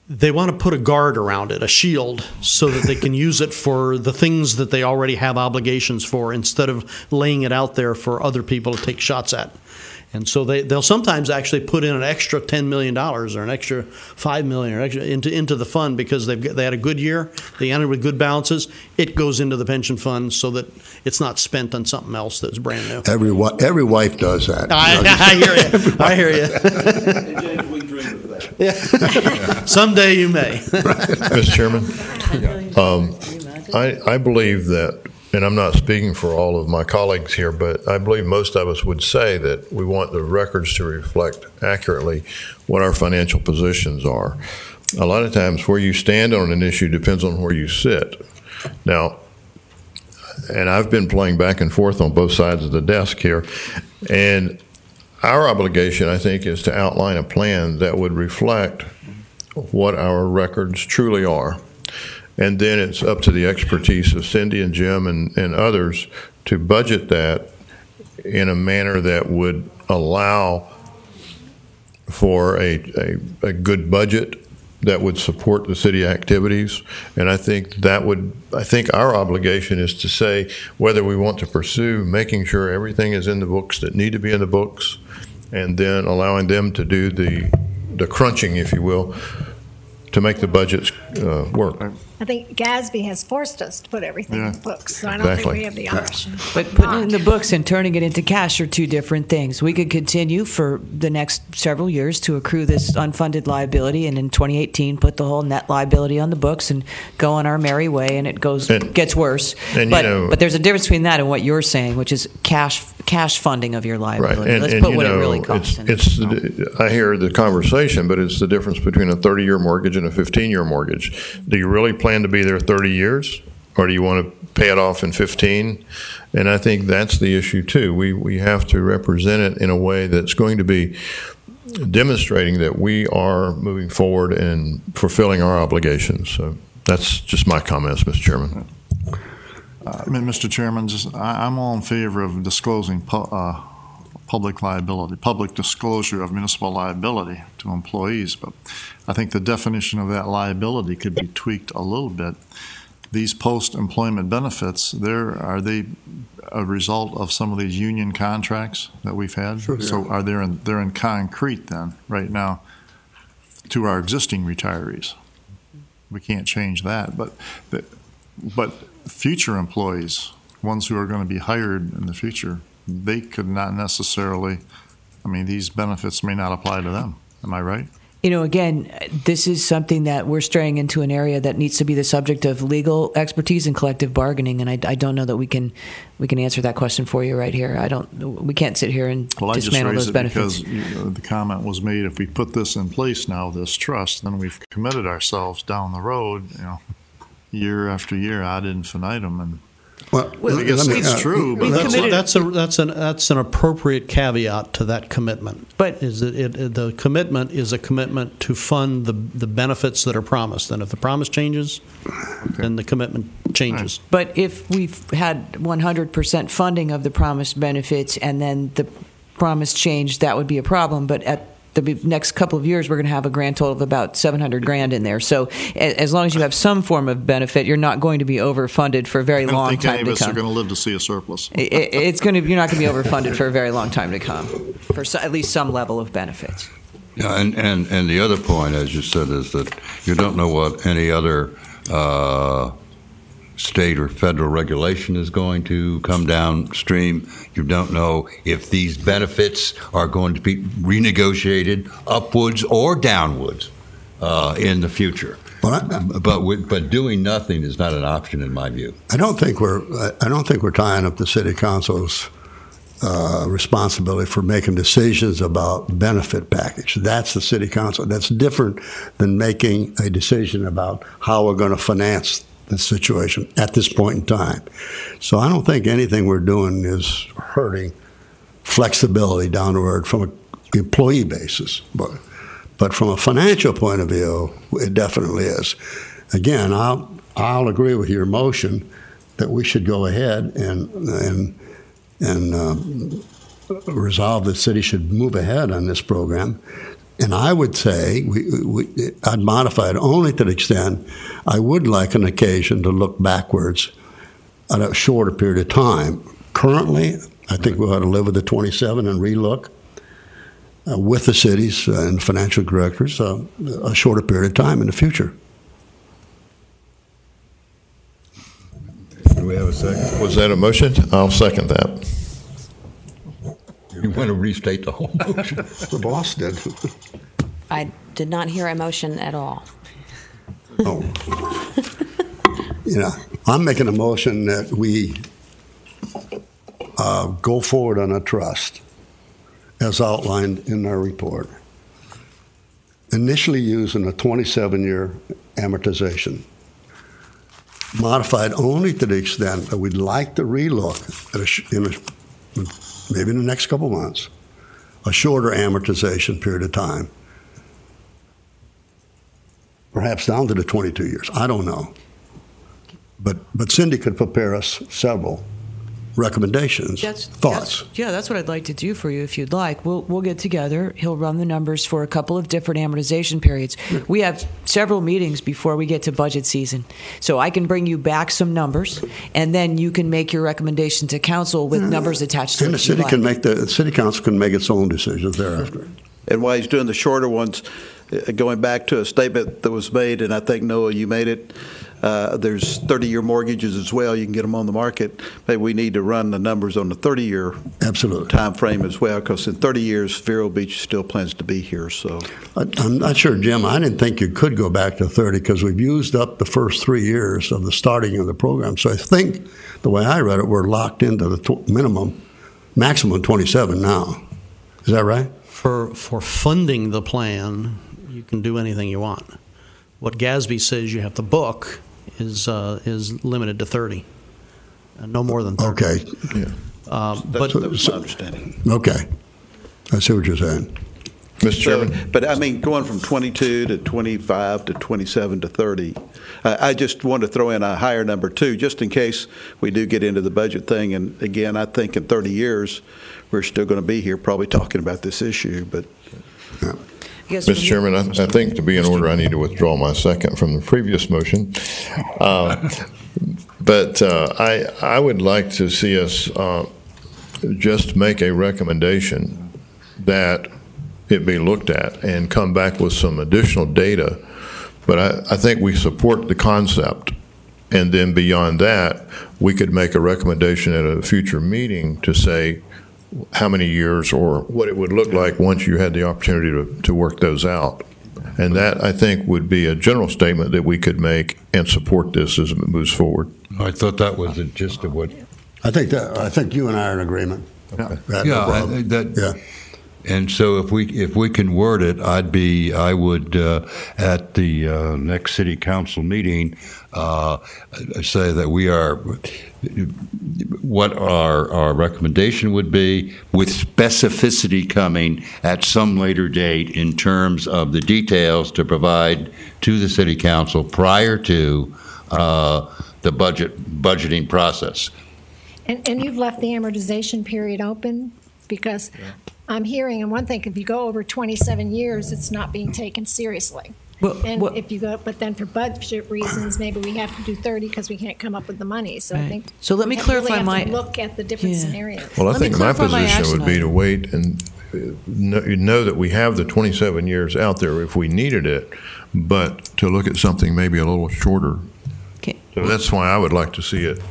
they want to put a guard around it, a shield, so that they can use it for the things that they already have obligations for, instead of laying it out there for other people to take shots at. And so they'll sometimes actually put in an extra $10 million or an extra $5 million or extra into the fund because they had a good year, they ended with good balances. It goes into the pension fund so that it's not spent on something else that's brand new. Every wife does that. I hear you. Yeah. Someday you may. Mr. Chairman, I believe that, and I'm not speaking for all of my colleagues here, but I believe most of us would say that we want the records to reflect accurately what our financial positions are. A lot of times where you stand on an issue depends on where you sit. Now, and I've been playing back and forth on both sides of the desk here, and our obligation, I think, is to outline a plan that would reflect what our records truly are. And then it's up to the expertise of Cindy and Jim and others to budget that in a manner that would allow for a good budget that would support the city activities. And I think our obligation is to say whether we want to pursue making sure everything is in the books that need to be in the books, and then allowing them to do the crunching, if you will, to make the budgets work. I think GASB has forced us to put everything in the books, so I don't think we have the option. But putting it in the books and turning it into cash are two different things. We could continue for the next several years to accrue this unfunded liability, and in 2018 put the whole net liability on the books and go on our merry way, and it gets worse. But there's a difference between that and what you're saying, which is cash funding of your liability. Right. Let's put what it really costs. I hear the conversation, but it's the difference between a 30-year mortgage and a 15-year mortgage. Do you really plan to be there 30 years, or do you want to pay it off in 15? And I think that's the issue too. We have to represent it in a way that's going to be demonstrating that we are moving forward and fulfilling our obligations. So that's just my comments, Mr. Chairman. Mr. Chairman, I'm all in favor of disclosing public liability, public disclosure of municipal liability to employees, but I think the definition of that liability could be tweaked a little bit. These post-employment benefits, are they a result of some of these union contracts that we've had? Sure. So they're in concrete then, right now, to our existing retirees. We can't change that, but future employees, ones who are going to be hired in the future, they could not necessarily, these benefits may not apply to them. Am I right? Again, this is something that we're straying into an area that needs to be the subject of legal expertise and collective bargaining, and I don't know that we can answer that question for you right here. We can't sit here and dismantle those benefits. Because the comment was made, if we put this in place now, this trust, then we've committed ourselves down the road, year after year, ad infinitum, and I guess it's true. But that's an appropriate caveat to that commitment. But the commitment is a commitment to fund the benefits that are promised. And if the promise changes, then the commitment changes. Right. But if we've had 100% funding of the promised benefits and then the promise changed, that would be a problem. But at the next couple of years, we're going to have a grand total of about $700,000 in there. So as long as you have some form of benefit, you're not going to be overfunded for a very long time to come. I don't think any of us are going to live to see a surplus. You're not going to be overfunded for a very long time to come, for at least some level of benefits. Yeah, and the other point, as you said, is that you don't know what any other state or federal regulation is going to come downstream. You don't know if these benefits are going to be renegotiated upwards or downwards in the future. But doing nothing is not an option in my view. I don't think we're tying up the city council's responsibility for making decisions about benefit package. That's the city council. That's different than making a decision about how we're going to finance the situation at this point in time. So I don't think anything we're doing is hurting flexibility down the road from an employee basis. But from a financial point of view, it definitely is. Again, I'll agree with your motion that we should go ahead and resolve the city should move ahead on this program. And I would say I'd modify it only to the extent I would like an occasion to look backwards at a shorter period of time. Currently, I think we ought to live with the 27 and relook with the cities and financial directors a shorter period of time in the future. Do we have a second? Was that a motion? I'll second that. You want to restate the whole motion? The boss did. I did not hear a motion at all. Oh. I'm making a motion that we go forward on a trust as outlined in our report. Initially using a 27-year amortization. Modified only to the extent that we'd like to relook at maybe in the next couple months, a shorter amortization period of time, perhaps down to the 22 years. I don't know. But Cindy could prepare us several recommendations, thoughts. That's what I'd like to do for you if you'd like. We'll get together. He'll run the numbers for a couple of different amortization periods. We have several meetings before we get to budget season. So I can bring you back some numbers, and then you can make your recommendation to council with numbers attached to it. And the city council can make its own decisions thereafter. And while he's doing the shorter ones, going back to a statement that was made, and I think, Noah, you made it, There's 30-year mortgages as well. You can get them on the market. Maybe we need to run the numbers on the 30-year time frame as well, because in 30 years, Vero Beach still plans to be here. So I'm not sure, Jim. I didn't think you could go back to 30 because we've used up the first 3 years of the starting of the program. So I think the way I read it, we're locked into the maximum 27 now. Is that right? For funding the plan, you can do anything you want. What GASB says you have to book is limited to 30, no more than 30. Okay. Yeah. That was my understanding. Okay. I see what you're saying. Mr. Chairman? But I mean, going from 22 to 25 to 27 to 30, I just want to throw in a higher number too, just in case we do get into the budget thing. And again, I think in 30 years, we're still going to be here probably talking about this issue. But Mr. Chairman, I think to be in order, I need to withdraw my second from the previous motion. But I would like to see us just make a recommendation that it be looked at and come back with some additional data. But I think we support the concept. And then beyond that, we could make a recommendation at a future meeting to say how many years or what it would look like once you had the opportunity to work those out. And that, I think, would be a general statement that we could make and support this as it moves forward. I thought that was the gist of what. I think you and I are in agreement. Yeah. And so if we can word it, I would at the next city council meeting say that we are what our recommendation would be, with specificity coming at some later date in terms of the details to provide to the city council prior to the budgeting process. And you've left the amortization period open because I'm hearing, and one thing, if you go over 27 years, it's not being taken seriously. If you go, but then for budget reasons, maybe we have to do 30 because we can't come up with the money. So I think. So let me clarify really have to look at the different scenarios. Well, I think my position would be to wait and know that we have the 27 years out there if we needed it, but to look at something maybe a little shorter. Okay. So that's why I would like to see it.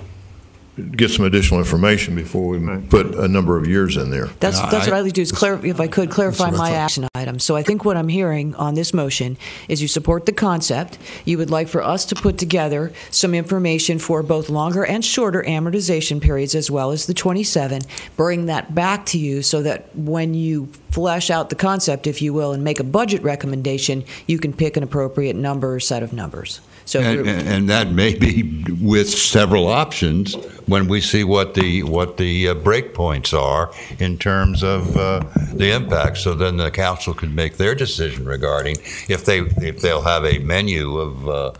Get some additional information before we put a number of years in there. That's what I'd like to do is if I could clarify my action item. So I think what I'm hearing on this motion is you support the concept. You would like for us to put together some information for both longer and shorter amortization periods as well as the 27, bring that back to you so that when you flesh out the concept, if you will, and make a budget recommendation, you can pick an appropriate number or set of numbers. So and that may be with several options when we see what the break points are in terms of the impact. So then the council can make their decision regarding if they'll have a menu of.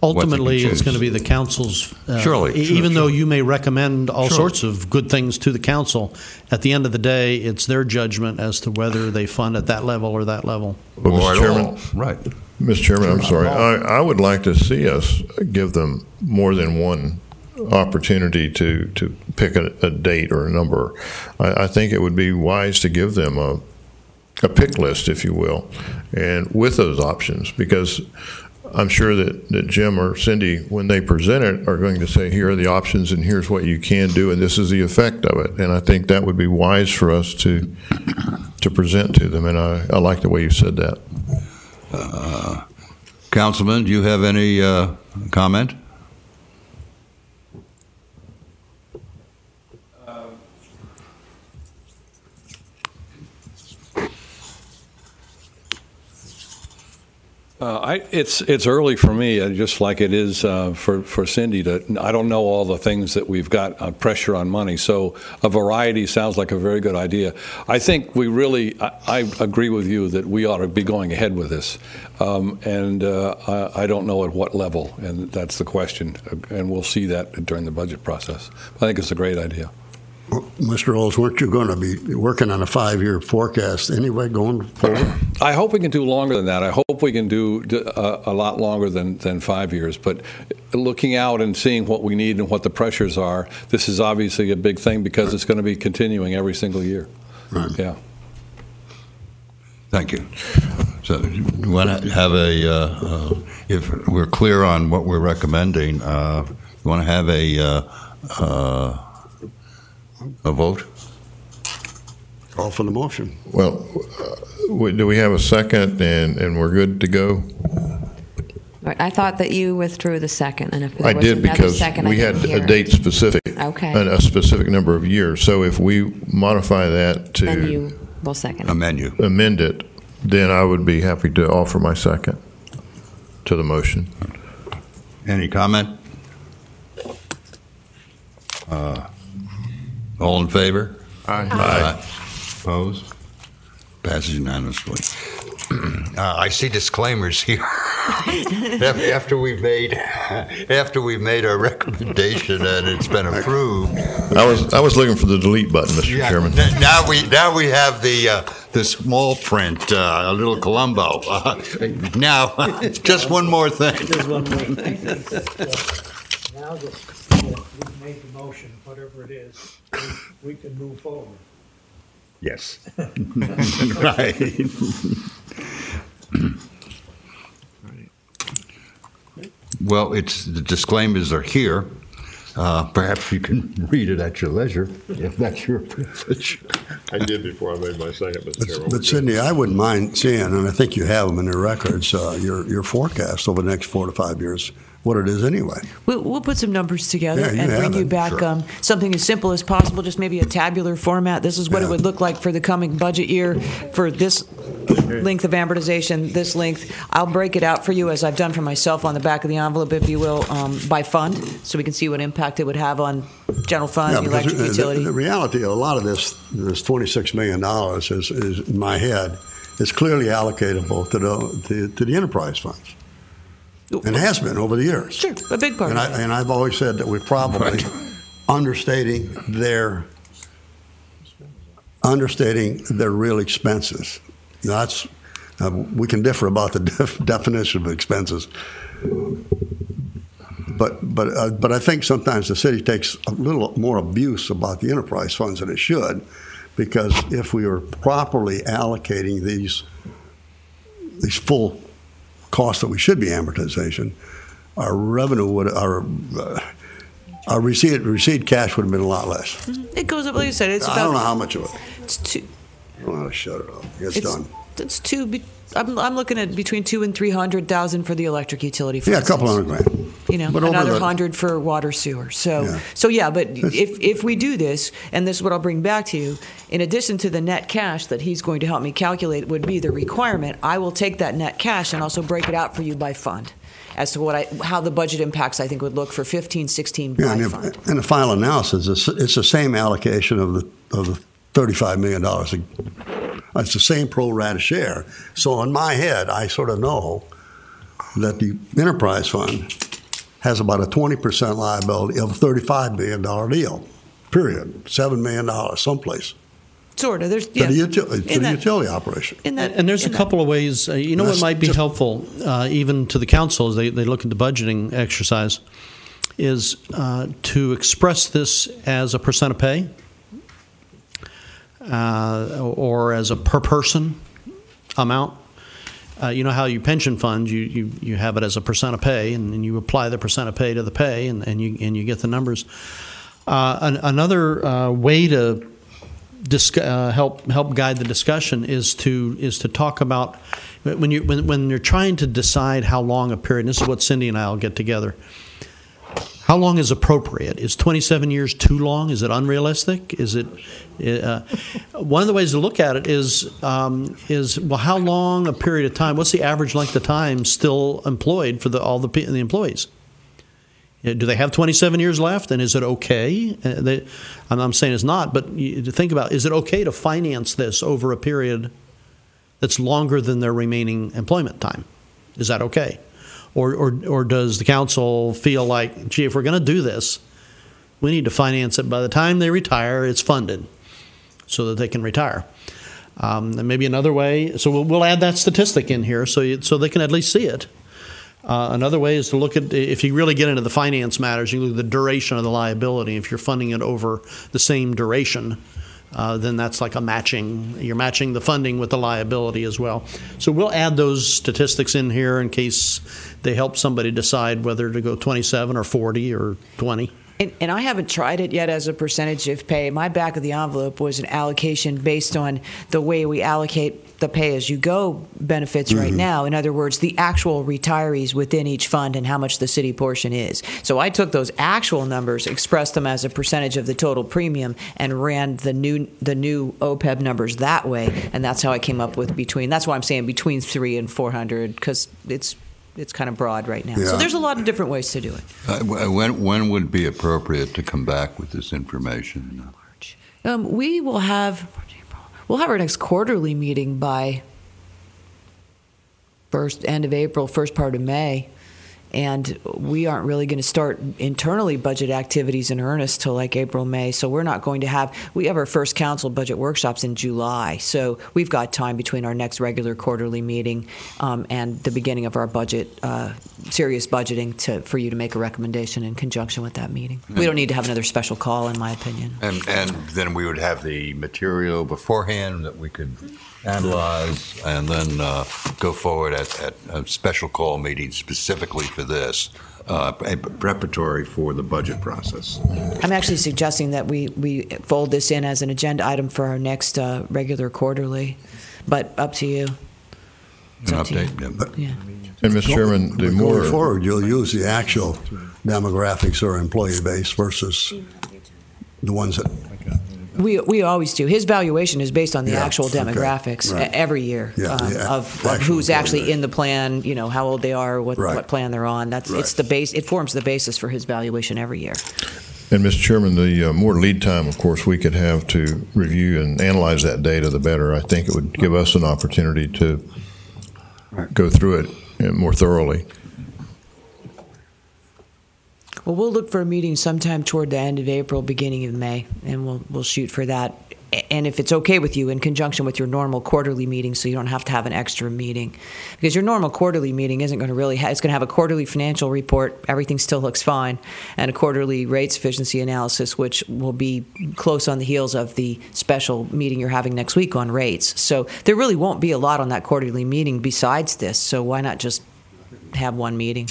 Ultimately, it's going to be the council's. Even though you may recommend all sorts of good things to the council, at the end of the day, it's their judgment as to whether they fund at that level or that level. Well, Mr. Chairman, right. Mr. Chairman, I'm sorry. I would like to see us give them more than one opportunity to pick a date or a number. I think it would be wise to give them a pick list, if you will, and with those options, because I'm sure that Jim or Cindy, when they present it, are going to say, here are the options and here's what you can do and this is the effect of it. And I think that would be wise for us to present to them, and I like the way you said that. Councilman, do you have any comment? It's early for me, just like it is for Cindy. I don't know all the things that we've got pressure on money, so a variety sounds like a very good idea. I think we really, I agree with you that we ought to be going ahead with this, and I don't know at what level, and that's the question, and we'll see that during the budget process. I think it's a great idea. Well, Mr. Olds, weren't you going to be working on a 5-year forecast anyway going forward? I hope we can do longer than that. I hope we can do a lot longer than 5 years. But looking out and seeing what we need and what the pressures are, this is obviously a big thing because it's going to be continuing every single year. Right. Yeah. Thank you. So you want to have if we're clear on what we're recommending, you want to have a vote? Call for the motion. Well, do we have a second and we're good to go? Right, I thought that you withdrew the second, and if there I was did, another because second, we I had didn't hear a it. date specific, Okay. a specific number of years. So if we modify that Then to you will second it. amend it, then I would be happy to offer my second to the motion. Any comment? All in favor? Aye. Opposed? Passes unanimously. I see disclaimers here. after we've made our recommendation and it's been approved. I was looking for the delete button, Mr. Chairman. Now we have the small print, a little Columbo. Now, just one more thing. Just one more thing. Now that we've made the motion, whatever it is, we can move forward. Yes. Right. Well, the disclaimers are here. Perhaps you can read it at your leisure, if that's your privilege. I did before I made my second, Mr. Chairman. But Sidney, I wouldn't mind seeing, and I think you have them in the records, your forecast over the next 4 to 5 years, what it is anyway. We'll put some numbers together Yeah, you and bring have you it, back sure. something as simple as possible, just maybe a tabular format. This is what it would look like for the coming budget year for this length of amortization, this length. I'll break it out for you, as I've done for myself, on the back of the envelope, if you will, by fund, so we can see what impact it would have on general fund, because electric utility. the reality, a lot of this $26 million is in my head, is clearly allocatable to the enterprise funds. And has been over the years. Sure, a big part. And I've always said that we're probably understating their real expenses. That's we can differ about the definition of expenses, but I think sometimes the city takes a little more abuse about the enterprise funds than it should, because if we were properly allocating these full costs that we should be amortization, our revenue would our receipt cash would have been a lot less. It goes up, like you said. It's I don't know how much of it. It's two. I don't know how to shut it off. It's done. It's two. I'm looking at between 200,000 and 300,000 for the electric utility. For Yeah, a instance. couple $100,000. You know, But over another the- 100 for water sewer. So Yeah. But if we do this, and this is what I'll bring back to you, in addition to the net cash that he's going to help me calculate would be the requirement, I will take that net cash and also break it out for you by fund as to how the budget impacts I think would look for 15, 16 by fund. In the final analysis, it's the same allocation of the $35 million. It's the same pro rata share. So in my head, I sort of know that the enterprise fund has about a 20% liability of a $35 million deal, period. $7 million someplace. Sort of. There's To the utility operation. And there's a couple of ways, what might be helpful, even to the council as they look at the budgeting exercise, is to express this as a percent of pay or as a per person amount. You know how you pension fund, you have it as a percent of pay, and you apply the percent of pay to the pay, and you get the numbers. Another way to help guide the discussion is to talk about when you're trying to decide how long a period. And this is what Cindy and I will get together. How long is appropriate? Is 27 years too long? Is it unrealistic? Is it one of the ways to look at it is how long a period of time? What's the average length of time still employed for all the employees? Do they have 27 years left, and is it okay? I'm saying it's not, but you think about, is it okay to finance this over a period that's longer than their remaining employment time? Is that okay? Or does the council feel like, gee, if we're going to do this, we need to finance it by the time they retire, it's funded so that they can retire. And maybe another way, so we'll add that statistic in here so they can at least see it. Another way is to look at, if you really get into the finance matters, you look at the duration of the liability. If you're funding it over the same duration, then that's like a matching. You're matching the funding with the liability as well. So we'll add those statistics in here in case they help somebody decide whether to go 27 or 40 or 20. And I haven't tried it yet as a percentage of pay. My back of the envelope was an allocation based on the way we allocate the pay-as-you-go benefits right now. In other words, the actual retirees within each fund and how much the city portion is. So I took those actual numbers, expressed them as a percentage of the total premium, and ran the new OPEB numbers that way. And that's how I came up with that's why I'm saying between 300 and 400, because it's kind of broad right now. Yeah. So there's a lot of different ways to do it. When would be appropriate to come back with this information? We'll have our next quarterly meeting by end of April, first part of May. And we aren't really going to start internally budget activities in earnest till like April, May. So we're not going to we have our first council budget workshops in July. So we've got time between our next regular quarterly meeting and the beginning of our budget, serious budgeting for you to make a recommendation in conjunction with that meeting. We don't need to have another special call, in my opinion. And then we would have the material beforehand that we could analyze and then go forward at a special call meeting specifically for this, preparatory for the budget process. I'm actually suggesting that we fold this in as an agenda item for our next regular quarterly, but up to you. It's An up to you. update. Yeah. And Mr. Chairman, the more Going forward, you'll use the actual demographics or employee base versus the ones that. We always do. His valuation is based on the actual demographics Right. every year of who's actually in the plan, how old they are, what plan they're on. It's the base. It forms the basis for his valuation every year. And Mr. Chairman, the more lead time, of course, we could have to review and analyze that data, the better. I think it would give us an opportunity to go through it more thoroughly. Well, we'll look for a meeting sometime toward the end of April, beginning of May, and we'll shoot for that. And if it's okay with you, in conjunction with your normal quarterly meeting, so you don't have to have an extra meeting, because your normal quarterly meeting isn't going to really it's going to have a quarterly financial report, everything still looks fine, and a quarterly rate sufficiency analysis, which will be close on the heels of the special meeting you're having next week on rates. So there really won't be a lot on that quarterly meeting besides this. So why not just have one meeting?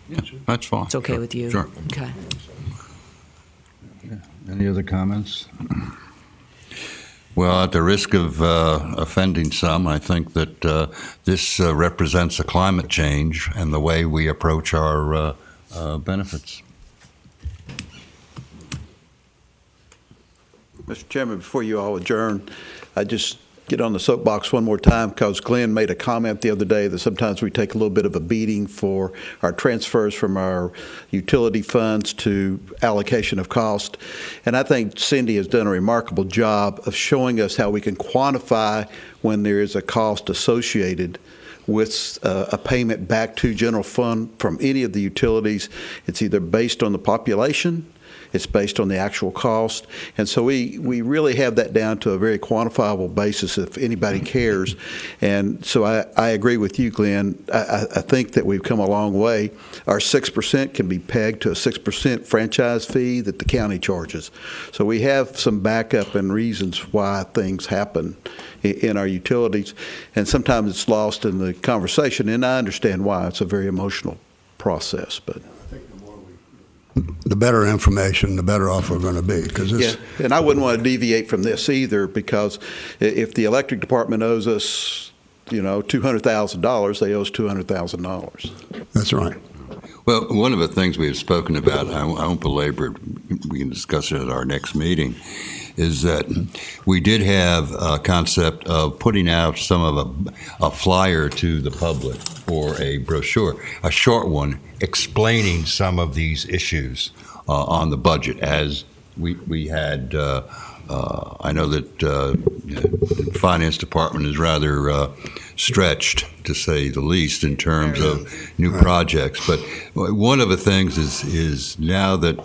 Yeah, that's fine. It's okay with you? Sure. Okay. Any other comments? Well, at the risk of offending some, I think that this represents a climate change and the way we approach our benefits. Mr. Chairman, before you all adjourn, I just get on the soapbox one more time because Glenn made a comment the other day that sometimes we take a little bit of a beating for our transfers from our utility funds to allocation of cost. And I think Cindy has done a remarkable job of showing us how we can quantify when there is a cost associated with a payment back to general fund from any of the utilities. It's either based on the population, it's based on the actual cost. And so we really have that down to a very quantifiable basis if anybody cares. And so I agree with you, Glenn. I think that we've come a long way. Our 6% can be pegged to a 6% franchise fee that the county charges. So we have some backup and reasons why things happen in our utilities. And sometimes it's lost in the conversation, and I understand why. It's a very emotional process, but the better information, the better off we're going to be. And I wouldn't want to deviate from this either, because if the electric department owes us, $200,000, they owe us $200,000. That's right. Well, one of the things we have spoken about, I won't belabor it, we can discuss it at our next meeting, is that we did have a concept of putting out some of a flyer to the public or a brochure, a short one, explaining some of these issues on the budget. As we had, I know that the finance department is rather stretched, to say the least, in terms of new projects. But one of the things is now that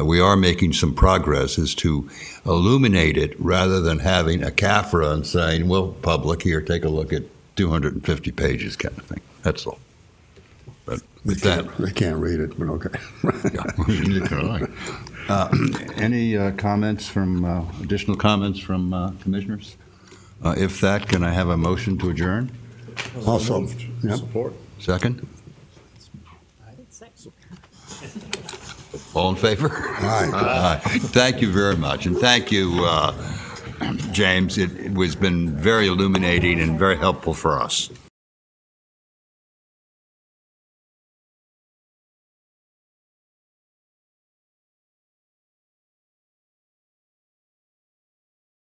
we are making some progress is to illuminate it rather than having a CAFRA and saying, well, public, here, take a look at 250 pages kind of thing. That's all. But with they can't read it, but okay. Any comments from, additional comments from commissioners? If that, can I have a motion to adjourn? Also, yep. Support. Second? All in favor? Aye. Aye. Thank you very much, and thank you, James. It was been very illuminating and very helpful for us.